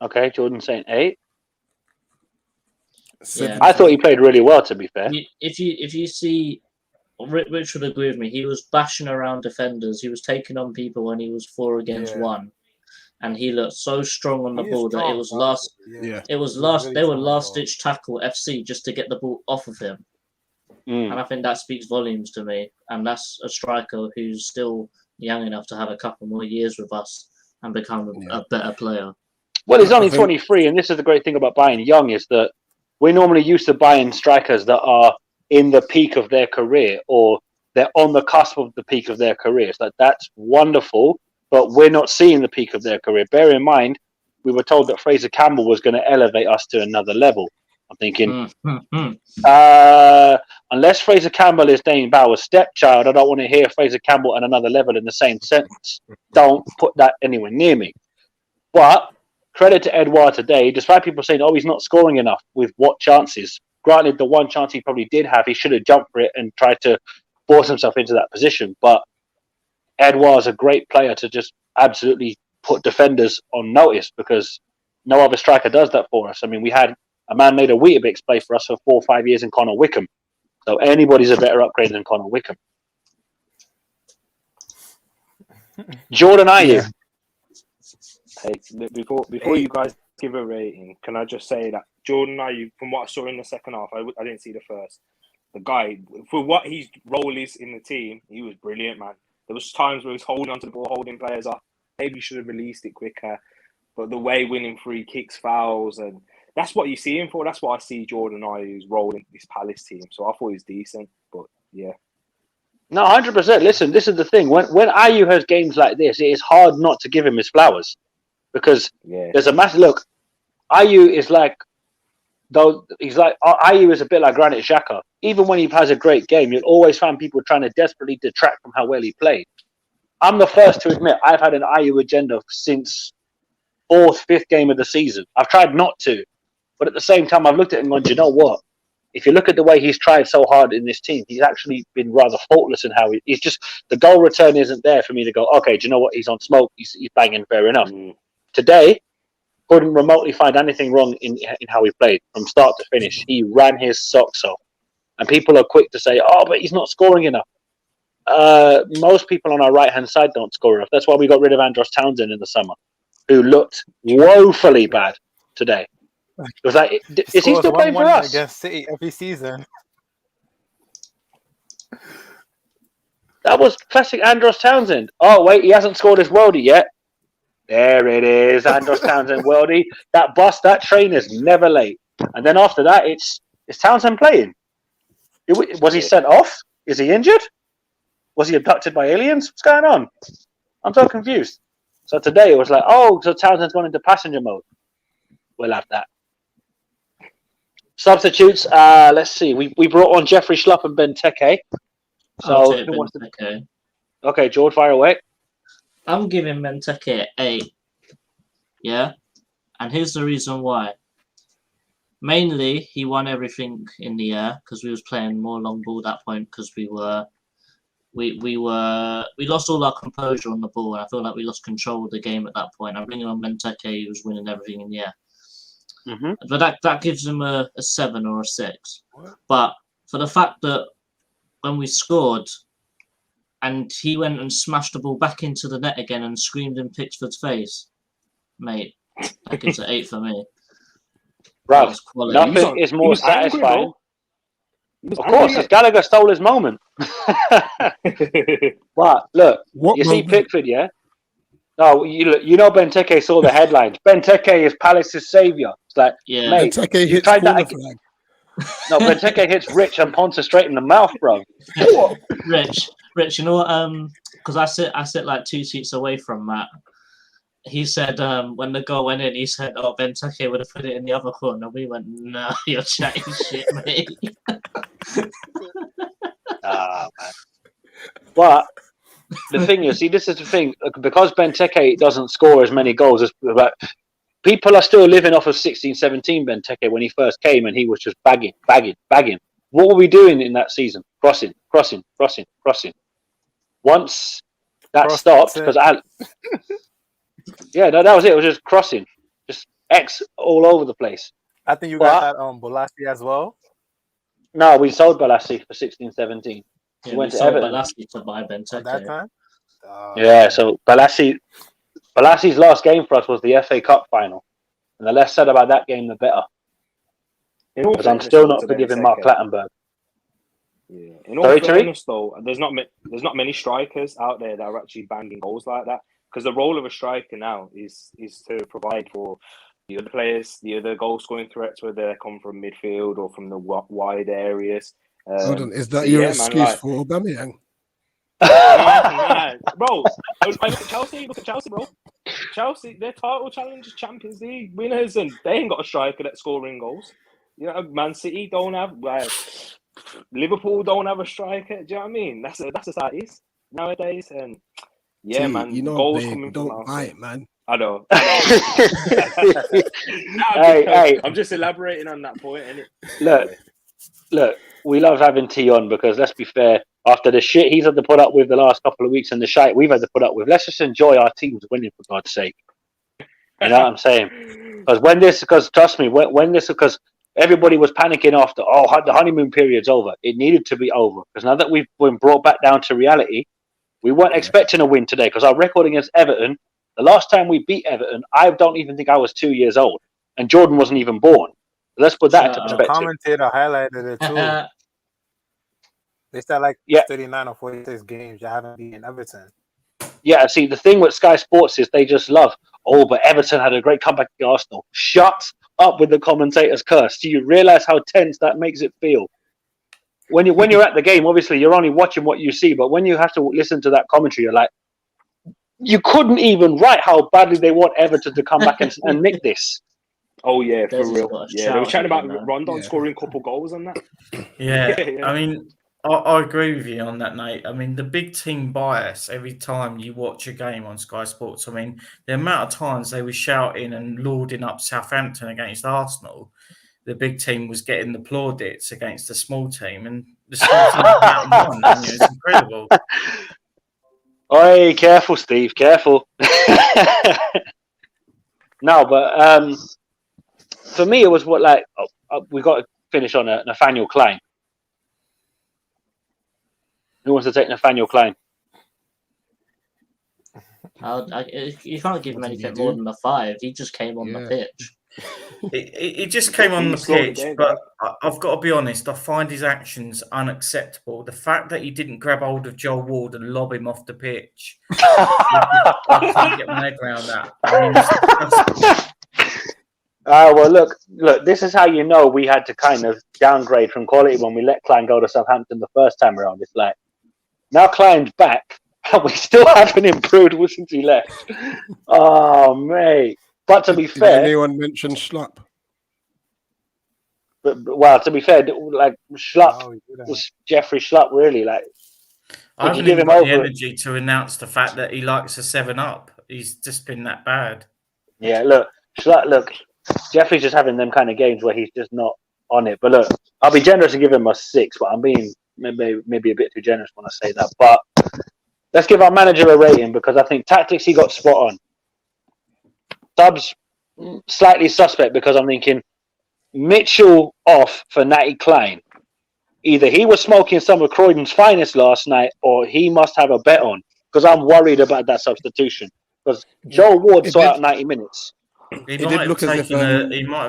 Okay, Jordan's saying 8. Yeah. I thought he played really well, to be fair. If you see, Rich would agree with me. He was bashing around defenders. He was taking on people when he was 4 against 1, and he looked so strong on the ball that it was last. Yeah. It was last. They were last ditch tackle FC just to get the ball off of him, and I think that speaks volumes to me. And that's a striker who's still young enough to have a couple more years with us and become a better player. Well, he's only 23, and this is the great thing about buying young is that we're normally used to buying strikers that are in the peak of their career or they're on the cusp of the peak of their career. It's like, that's wonderful, but we're not seeing the peak of their career. Bear in mind, we were told that Fraser Campbell was going to elevate us to another level. I'm thinking, unless Fraser Campbell is Dane Bauer's stepchild, I don't want to hear Fraser Campbell at another level in the same sentence. Don't put that anywhere near me. But credit to Edouard today, despite people saying, he's not scoring enough with what chances. Granted, the one chance he probably did have, he should have jumped for it and tried to force himself into that position. But Edouard's a great player to just absolutely put defenders on notice because no other striker does that for us. I mean, we had a man made a Weetabix play for us for 4 or 5 years in Connor Wickham. So anybody's a better upgrade than Connor Wickham. Jordan, are you? Hey, before you guys give a rating, can I just say that Jordan Ayew, from what I saw in the second half, I didn't see the first. The guy, for what his role is in the team, he was brilliant, man. There was times where he was holding onto the ball, holding players up. Maybe he should have released it quicker. But the way winning free kicks, fouls, and that's what you see him for. That's what I see Jordan Ayew's role in this Palace team. So I thought he was decent, but yeah. No, 100%. Listen, this is the thing. When Ayew has games like this, it is hard not to give him his flowers because there's a massive look. Ayew is like, though he's like Ayew is a bit like Granit Xhaka. Even when he has a great game, you'll always find people trying to desperately detract from how well he played. I'm the first to admit I've had an Ayew agenda since 4th, 5th game of the season. I've tried not to, but at the same time, I've looked at him and gone, do you know what? If you look at the way he's tried so hard in this team, he's actually been rather faultless in how he's just, the goal return isn't there for me to go, okay, do you know what? He's on smoke. He's banging, fair enough. Today, couldn't remotely find anything wrong in how he played from start to finish. He ran his socks off. And people are quick to say, oh, but he's not scoring enough. Most people on our right-hand side don't score enough. That's why we got rid of Andros Townsend in the summer, who looked woefully bad today. It was like, is he still playing for us? Against City every season. That was classic Andros Townsend. Oh, wait, he hasn't scored his worldie yet. There it is, Andros Townsend worldie. That train is never late. And then after that, it's Townsend playing. Was he sent off? Is he injured? Was he abducted by aliens? What's going on? I'm so confused. So today it was like, oh, so Townsend's gone into passenger mode. We'll have that. Substitutes. Let's see. We brought on Jeffrey Schlupp and Benteke. So who wants to? Okay, George, fire away. I'm giving Benteke an 8. Yeah, and here's the reason why. Mainly, he won everything in the air because we was playing more long ball at that point because we lost all our composure on the ball, and I feel like we lost control of the game at that point. I'm bringing on Benteke, who was winning everything in the air. Mm-hmm. But that gives him a 7 or a 6. But for the fact that when we scored and he went and smashed the ball back into the net again and screamed in Pickford's face, mate, that gives an 8 for me. Right. Nothing is more satisfying. Of course, because Gallagher stole his moment. But look, you see Pickford, yeah? No, you know Benteke saw the headlines. Benteke is Palace's saviour. It's like, mate, Benteke you tried that again. No, Benteke hits Rich and Ponta straight in the mouth, bro. Rich, you know what? Because I sit like 2 seats away from Matt. He said when the goal went in, he said, "Oh, Benteke would have put it in the other corner." We went, "No, you're chatting shit, mate." Man. But the thing is, see, this is the thing, because Benteke doesn't score as many goals as people are still living off of 16-17 Benteke when he first came, and he was just bagging. What were we doing in that season? Crossing. Once that stopped, because yeah, no, that was it. It was just crossing, just X all over the place. I think you guys had Bolasie as well. No, we sold Bolasie for 16-17. Yeah, went we to sold Everton. Bolasie to buy Benteke. At that time? Yeah, so Bolasie's last game for us was the FA Cup final. And the less said about that game, the better. Because I'm still not forgiving Mark Clattenburg. Yeah. In all fairness, though, there's not many strikers out there that are actually banging goals like that. Because the role of a striker now is to provide for the other players, the other goal-scoring threats, whether they come from midfield or from the wide areas. Hold on, is that your excuse for Aubameyang? Bro, look at Chelsea, bro. Chelsea, they're title challengers, Champions League winners, and they ain't got a striker that's scoring goals. You know, Man City don't have, Liverpool don't have a striker. Do you know what I mean? That's how it is nowadays, and yeah, man, you know, goals babe, coming don't from buy it, man. I know. Hey, I'm just elaborating on that point, innit? Look, we love having T on because, let's be fair, after the shit he's had to put up with the last couple of weeks and the shite we've had to put up with, let's just enjoy our teams winning, for God's sake. You know what I'm saying? Because trust me, because everybody was panicking after, the honeymoon period's over. It needed to be over because now that we've been brought back down to reality, we weren't expecting a win today because our record against Everton The last time we beat Everton, I don't even think I was 2 years old, and Jordan wasn't even born. Let's put that into Shut up. The perspective. commentator highlighted it too. They said like Yeah. 39 or 46 games you haven't beaten Everton. Yeah, see, the thing with Sky Sports is they just love, but Everton had a great comeback against Arsenal. Shut up with the commentator's curse. Do you realise how tense that makes it feel? When you're at the game, obviously, you're only watching what you see, but when you have to listen to that commentary, you're like, you couldn't even write how badly they want Everton to come back and nick this. Oh yeah, for Des has real. got a Yeah, they were shout chatting here, about man. Rondon Yeah. scoring a couple goals and that. Yeah, Yeah. I mean, I agree with you on that, Nate. I mean, the big team bias every time you watch a game on Sky Sports. I mean, the amount of times they were shouting and lauding up Southampton against Arsenal, the big team was getting the plaudits against the small team, and the small team went out and won. I mean, it's incredible. Oi, careful, Steve, careful. No, but for me, it was we got to finish on Nathaniel Klein. Who wants to take Nathaniel Klein? You can't give him What did he anything do? more than a 5. He just came on the Yeah. pitch. He just came on the He slowed the pitch, game but I've got to be honest, I find his actions unacceptable. The fact that he didn't grab hold of Joel Ward and lob him off the pitch, I can't get my head around that. I mean, it's disgusting. Well, look, this is how you know we had to kind of downgrade from quality when we let Klein go to Southampton the first time around. It's like, now Klein's back, and we still haven't improved since he left. Oh, mate. But to be Did fair, anyone mention Schlupp? to be fair, like Schlupp No, you do that. was Jeffrey Schlupp, really. Like, I could you haven't give even him got the over? energy to announce the fact that he likes a 7-Up. He's just been that bad. Yeah, look, Jeffrey's just having them kind of games where he's just not on it. But look, I'll be generous and give him a 6, but I'm being maybe a bit too generous when I say that. But let's give our manager a rating because I think tactics he got spot on. Subs slightly suspect because I'm thinking Mitchell off for Natty Klein. Either he was smoking some of Croydon's finest last night, or he must have a bet on. Because I'm worried about that substitution. Because Joel Ward saw out 90 minutes. He It might did have look as if,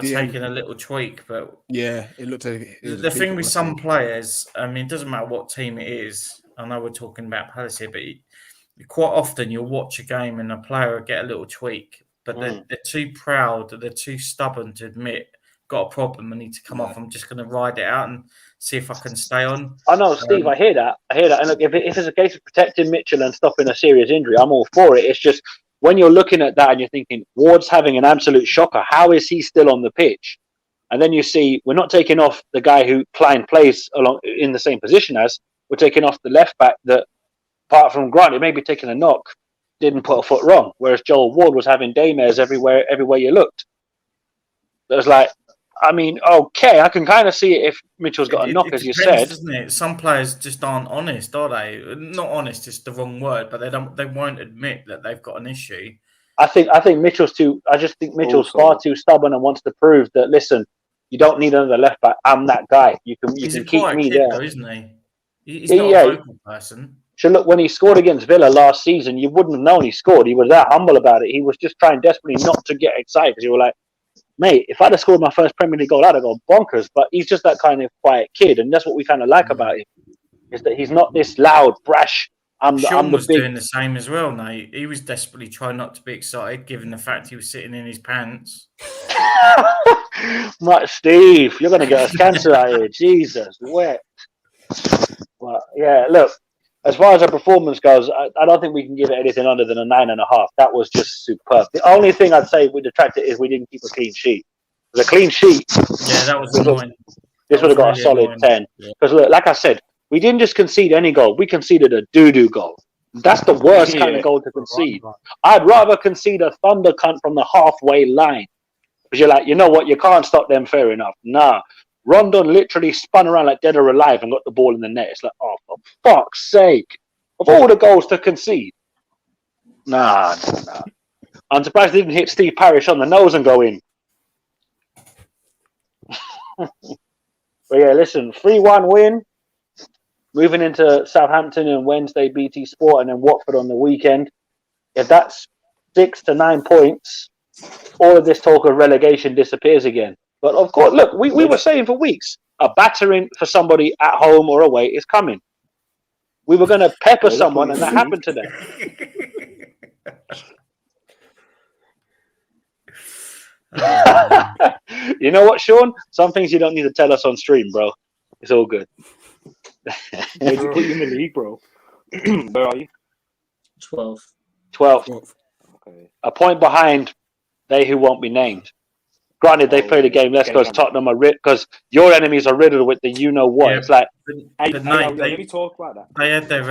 taken a little tweak, but Yeah, it looked like it was a the tweak thing at with my some stage. players, I mean, it doesn't matter what team it is. I know we're talking about Palace here, but quite often you'll watch a game and a player will get a little tweak, but they're too proud, they're too stubborn to admit, got a problem, I need to come off. I'm just going to ride it out and see if I can stay on. I know, Steve, I hear that. And look, if it's a case of protecting Mitchell and stopping a serious injury, I'm all for it. It's just when you're looking at that and you're thinking, Ward's having an absolute shocker. How is he still on the pitch? And then you see, we're not taking off the guy who Klein plays along in the same position as. We're taking off the left back that, apart from Grant, it may be taking a knock, didn't put a foot wrong. Whereas Joel Ward was having daymares everywhere you looked. It was like, I mean, okay, I can kind of see it if Mitchell's got a knock, as you depends, said. doesn't it? Some players just aren't honest, are they? Not honest is the wrong word, but they won't admit that they've got an issue. I think Mitchell's far too stubborn and wants to prove that, listen, you don't need another left back. I'm that guy. You can He's keep a me kid, there. though, isn't he? He's not a vocal person. So look, when he scored against Villa last season, you wouldn't have known he scored. He was that humble about it. He was just trying desperately not to get excited because you were like, mate, if I'd have scored my first Premier League goal, I'd have gone bonkers. But he's just that kind of quiet kid, and that's what we kind of like about him, is that he's not this loud, brash. Sean was doing the same as well. Now he was desperately trying not to be excited, given the fact he was sitting in his pants. Steve, you're going to get us cancer out here. Jesus, wet. Well, yeah, look, as far as our performance goes, I don't think we can give it anything under than a 9.5. That was just superb. The only thing I'd say we detracted is we didn't keep a clean sheet. With a clean sheet, yeah, that was annoying. This would have got a solid 10. Because look, like I said, we didn't just concede any goal. We conceded a doo-doo goal. That's the worst kind of goal to concede. I'd rather concede a thunder cunt from the halfway line. Because you're like, you know what, you can't stop them, fair enough. Nah. Rondon literally spun around like dead or alive and got the ball in the net. It's like, oh, for fuck's sake. Of all the goals to concede. Nah. I'm surprised they didn't hit Steve Parish on the nose and go in. But yeah, listen, 3-1 win. Moving into Southampton on Wednesday, BT Sport, and then Watford on the weekend. If that's 6 to 9 points, all of this talk of relegation disappears again. But of course, look, we were saying for weeks, a battering for somebody at home or away is coming. We were going to pepper someone, and that happened today. You know what, Sean? Some things you don't need to tell us on stream, bro. It's all good. Where'd you put you in the league, bro? Where are you? 12. 12. Okay. A point behind they who won't be named. Granted, they played a game less because Tottenham are because your enemies are riddled with the you know what. Yeah, It's like Let me talk about that. They had their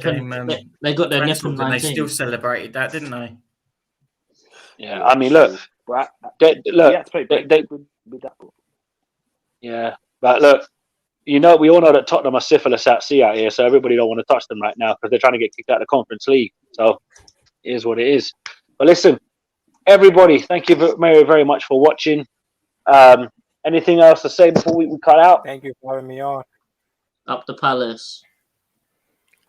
game. They got their nip in cancelled and they 19. still celebrated that, didn't they? yeah. I mean, look, But they, we look, had to play they, with that. Bro. yeah. But look, you know, we all know that Tottenham are syphilis at sea out here, so everybody don't want to touch them right now because they're trying to get kicked out of the Conference League. So it is what it is. But listen, everybody, thank you very, very much for watching. Anything else to say before we cut out? Thank you for having me on. Up the Palace.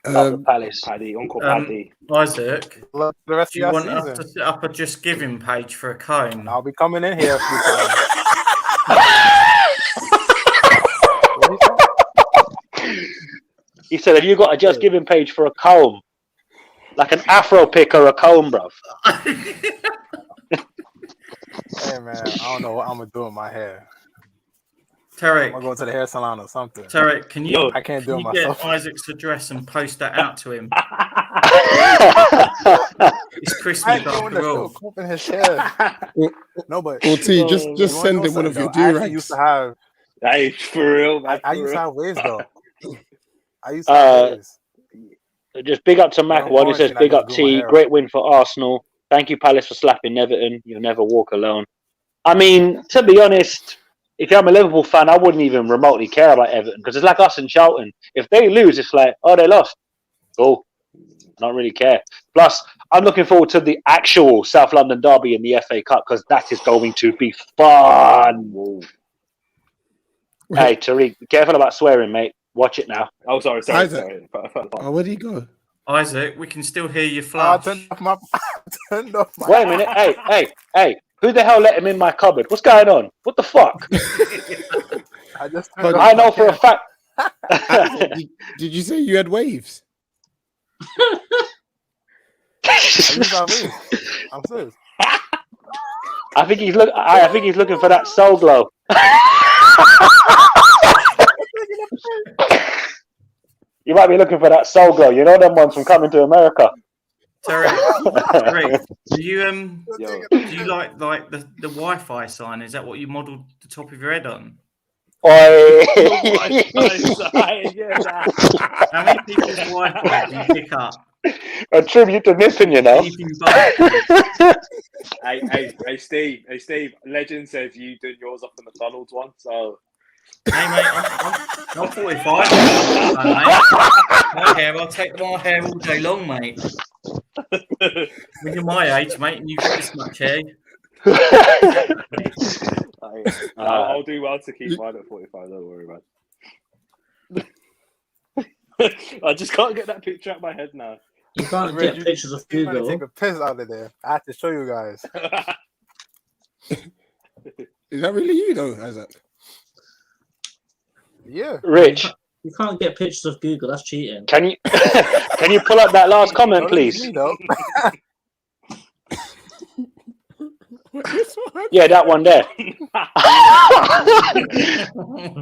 Up the Palace. Paddy, Uncle Paddy. Isaac, Love the rest do you of want your us season. to set up a Just Giving page for a comb? I'll be coming in here a few times. What did you say? He said, have you got a Just Giving page for a comb? Like an Afro pick or a comb, bruv? Hey man, I don't know what I'm gonna do with my hair. I'm Tarek, gonna go to the hair salon or something. Tarek, can you? I can't do Can it you get myself. Isaac's address and post that out to him? It's I Christmas ain't doing after this. Still all. combing his hair. No, but Or T, just you wanna send know him one of something, your though? I actually do-rags. used to have. Hey, for real, man. I for used to real. have waves though. I used to have waves. Just big up to Mac During One. He says, quarantine, I big just up grew my T. hair out. Great win for Arsenal. Thank you, Palace, for slapping Everton. You'll never walk alone. I mean, to be honest, if I'm a Liverpool fan, I wouldn't even remotely care about Everton because it's like us and Charlton. If they lose, it's like, oh, they lost. Cool. I don't really care. Plus, I'm looking forward to the actual South London derby in the FA Cup because that is going to be fun. Hey, Tariq, be careful about swearing, mate. Watch it now. Oh, sorry. Isaac. Oh, where'd he go? Isaac, we can still hear you I fluff. turned off my. Wait a minute. Hey. Who the hell let him in my cupboard? What's going on? What the fuck? I just turned I off know my for a camera. fact. Did you say you had waves? I used to have waves. I'm serious. I think he's looking for that soul glow. You might be looking for that soul glow. You know them ones from Coming to America. Tarek, do you Yo. like the Wi-Fi sign? Is that what you modelled the top of your head on? Oi. How many people's Wi-Fi do you pick up? A tribute to Nissen, you know. Anything but. Hey, Steve. Legend says you did yours off the McDonald's one, so. Hey mate, I'm 45. Mate. I'll take my hair all day long, mate. When you're my age, mate, and you've got this much hair. I'll do well to keep mine at 45. Don't worry, man. I just can't get that picture out of my head now. You can't Reg, get pictures of You better Google. take a piss out of there. I have to show you guys. Is that really you though, Isaac? Yeah. Rich, You can't get pictures of Google. That's cheating. can you pull up that last comment, Don't look at please? me, though. Yeah, that one there.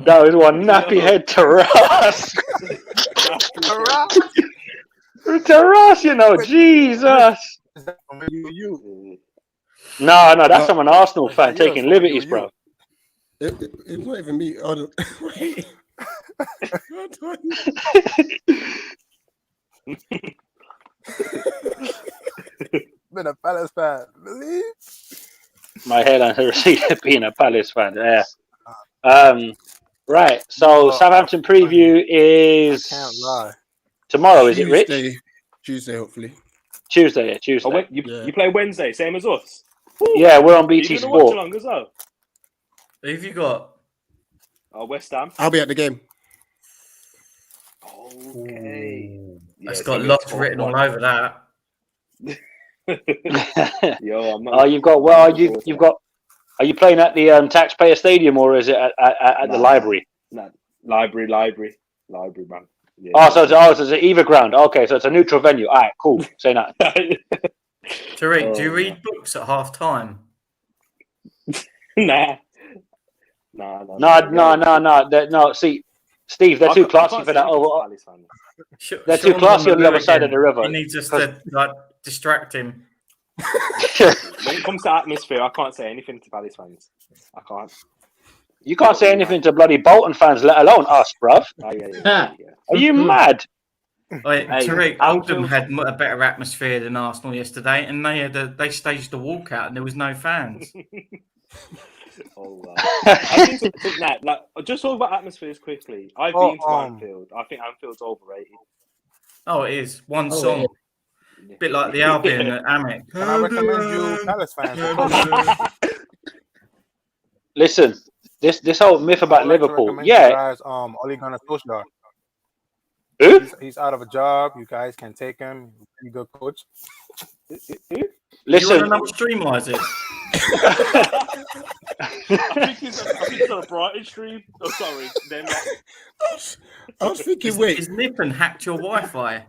That was one nappy head Taras. Taras, you know, Jesus. You. No, that's from an Arsenal fan taking liberties, bro. It's not even me. Oh, no. Wait. Hold on. Been a Palace fan, believe? My headline receipt being a Palace fan. Yeah. Right. So Southampton preview is Can't lie. tomorrow, is it, Rich? Tuesday, hopefully. Tuesday, yeah, Tuesday. Oh, wait, you play Wednesday, same as us? Yeah, we're on BT You're gonna watch Sport. along as well? Who have you got? West Ham. I'll be at the game. Okay. It's got lots written all over that. Yo, I'm not. Oh, you've got. Well, you've got. Are you playing at the Taxpayer Stadium or is it at the library? No, library, man. Yeah, Oh, so it's an either ground. Okay, so it's a neutral venue. All right, cool. Say that. Tariq, do you read books at half time? Nah. No. See, Steve, they're too classy for that. They're too classy on the other side of the river. He needs us to distract him. When it comes to atmosphere, I can't say anything to Palace fans. I can't. You can't say anything to bloody Bolton fans, let alone us, bruv. Oh, yeah. Are you mad? Wait, Tariq, Oldham had a better atmosphere than Arsenal yesterday, and they staged a walkout, and there was no fans. I think that, like, just talk about atmospheres quickly. I've been to Anfield. I think Anfield's overrated. Oh, it is. One song. A bit like the Albion at Amex. Can I recommend you Palace fans? Listen, this whole myth about Liverpool. Yeah. Guys, Ole Gunnar Solskjaer. Who? He's out of a job. You guys can take him. Pretty good coach. Listen, you want to streamline it? I think it's on a Brighton stream. Oh, sorry. I was thinking, wait, is Nippon hacked your Wi-Fi?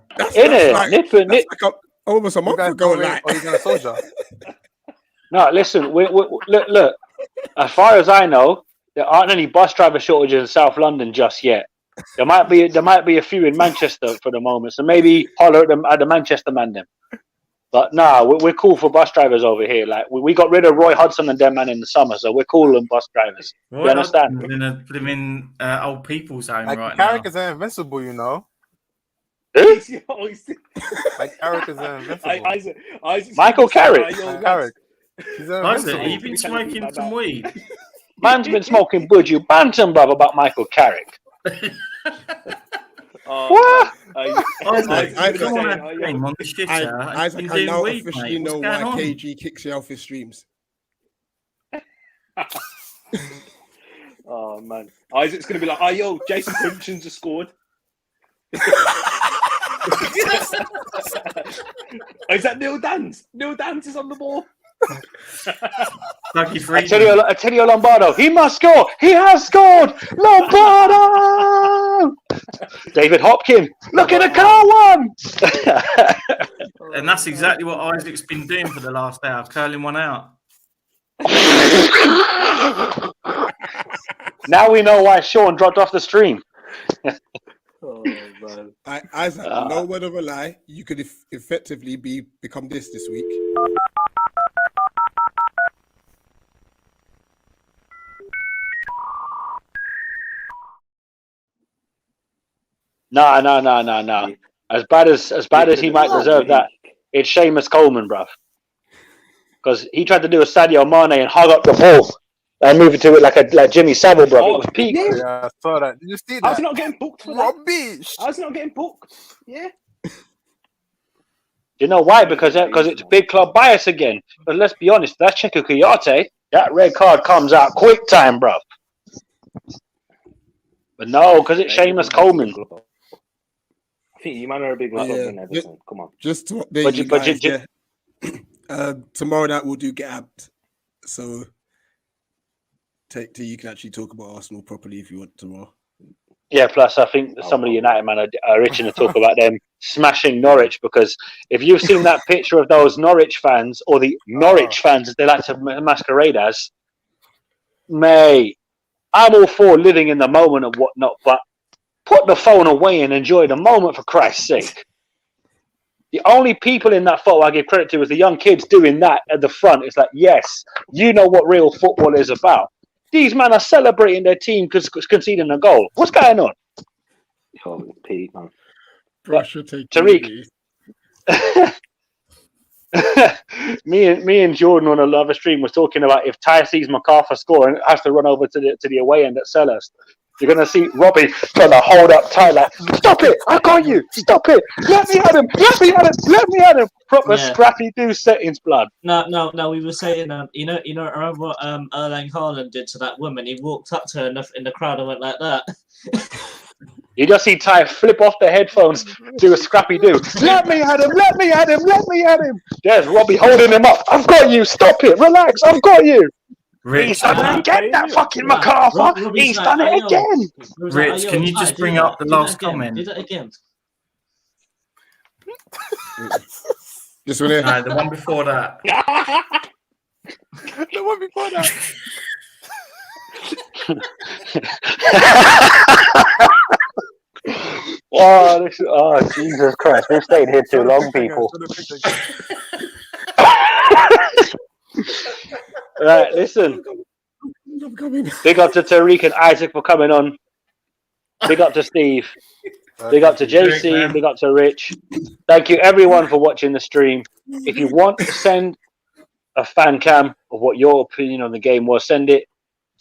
Nippon. Almost a month ago, like. No, listen. Look. As far as I know, there aren't any bus driver shortages in South London just yet. There might be a few in Manchester for the moment, so maybe holler at the Manchester man then. But nah, we're cool for bus drivers over here. Like we got rid of Roy Hodgson and them man in the summer, so we're cool on bus drivers. You understand? Put him in old people's home like right now. Characters are invincible, you know. Like characters are invincible. Michael Carrick. Isaac, you've been smoking some weed. Man's been smoking bud. You bantam, bruv, about Michael Carrick. What? Isaac, I now officially know why KG kicks you off his streams. Oh man, Isaac's gonna be like, "Oh yo, Jason Pumpkins has scored." Is that Neil Dance? Neil Dance is on the ball. Antonio Lombardo, he must score. He has scored. Lombardo. David Hopkins, look at the car one. And that's exactly what Isaac's been doing for the last hour, curling one out. Now we know why Sean dropped off the stream. Oh man, Isaac, no word of a lie. You could effectively become this week. No. As bad as he might deserve that, it's Seamus Coleman, bruv. Because he tried to do a Sadio Mane and hog up the ball and move it to it like Jimmy Savile, bruv. It was peak. Yeah, I saw that. Did you see that? I was not getting booked for that. Rubbish. I was not getting booked. Yeah. You know why? Because it's big club bias again. But let's be honest, that's Cheku Kuyate. That red card comes out quick time, bruv. But no, because it's Seamus Coleman. I think you man are a big club in Everton. Come on. Just to update you guys, tomorrow night we'll do Get Amped. So you can actually talk about Arsenal properly if you want tomorrow. Yeah, plus I think some of the United man are itching to talk about them smashing Norwich, because if you've seen that picture of those Norwich fans, or the Norwich fans as they like to masquerade as, mate, I'm all for living in the moment and whatnot, but put the phone away and enjoy the moment, for Christ's sake. The only people in that photo I give credit to is the young kids doing that at the front. It's like, yes, you know what real football is about. These men are celebrating their team because conceding a goal. What's going on? Oh, Pete, man. Tariq. me and Jordan on a live stream was talking about if Ty sees MacArthur score and has to run over to the away end at Selhurst, you're going to see Robbie trying to hold up Ty like, stop it, I got you, stop it, let me at him. Proper scrappy do settings, blood. No, we were saying, you know, remember what Erling Haaland did to that woman? He walked up to her in the crowd and went like that. You just see Ty flip off the headphones, do a scrappy do. Let me at him, let me at him, let me at him. There's Robbie holding him up. I've got you. Stop it. Relax. I've got you. He's done it again, that fucking MacArthur. He's done it again. Rich, can you just bring up the last comment? Do that again. This one here. No, the one before that. The one before that. Oh, Jesus Christ. We've stayed here too long, people. Right, listen. Big up to Tariq and Isaac for coming on. Big up to Steve. Big up to JC. Big up to Rich. Thank you, everyone, for watching the stream. If you want to send a fan cam of what your opinion on the game was, send it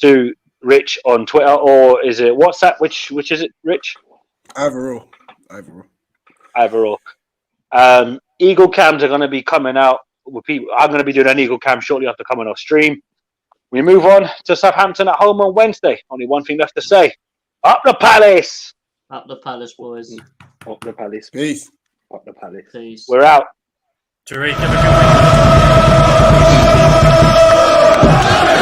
to Rich on Twitter, or is it WhatsApp? Which is it, Rich? Either or. Eagle cams are going to be coming out with people. I'm going to be doing an Eagle cam shortly after coming off stream. We move on to Southampton at home on Wednesday. Only one thing left to say. Up the Palace! Up the Palace, boys. Up the Palace. Peace. Up the Palace. Peace. Oh, We're out. Tariq, have a good week.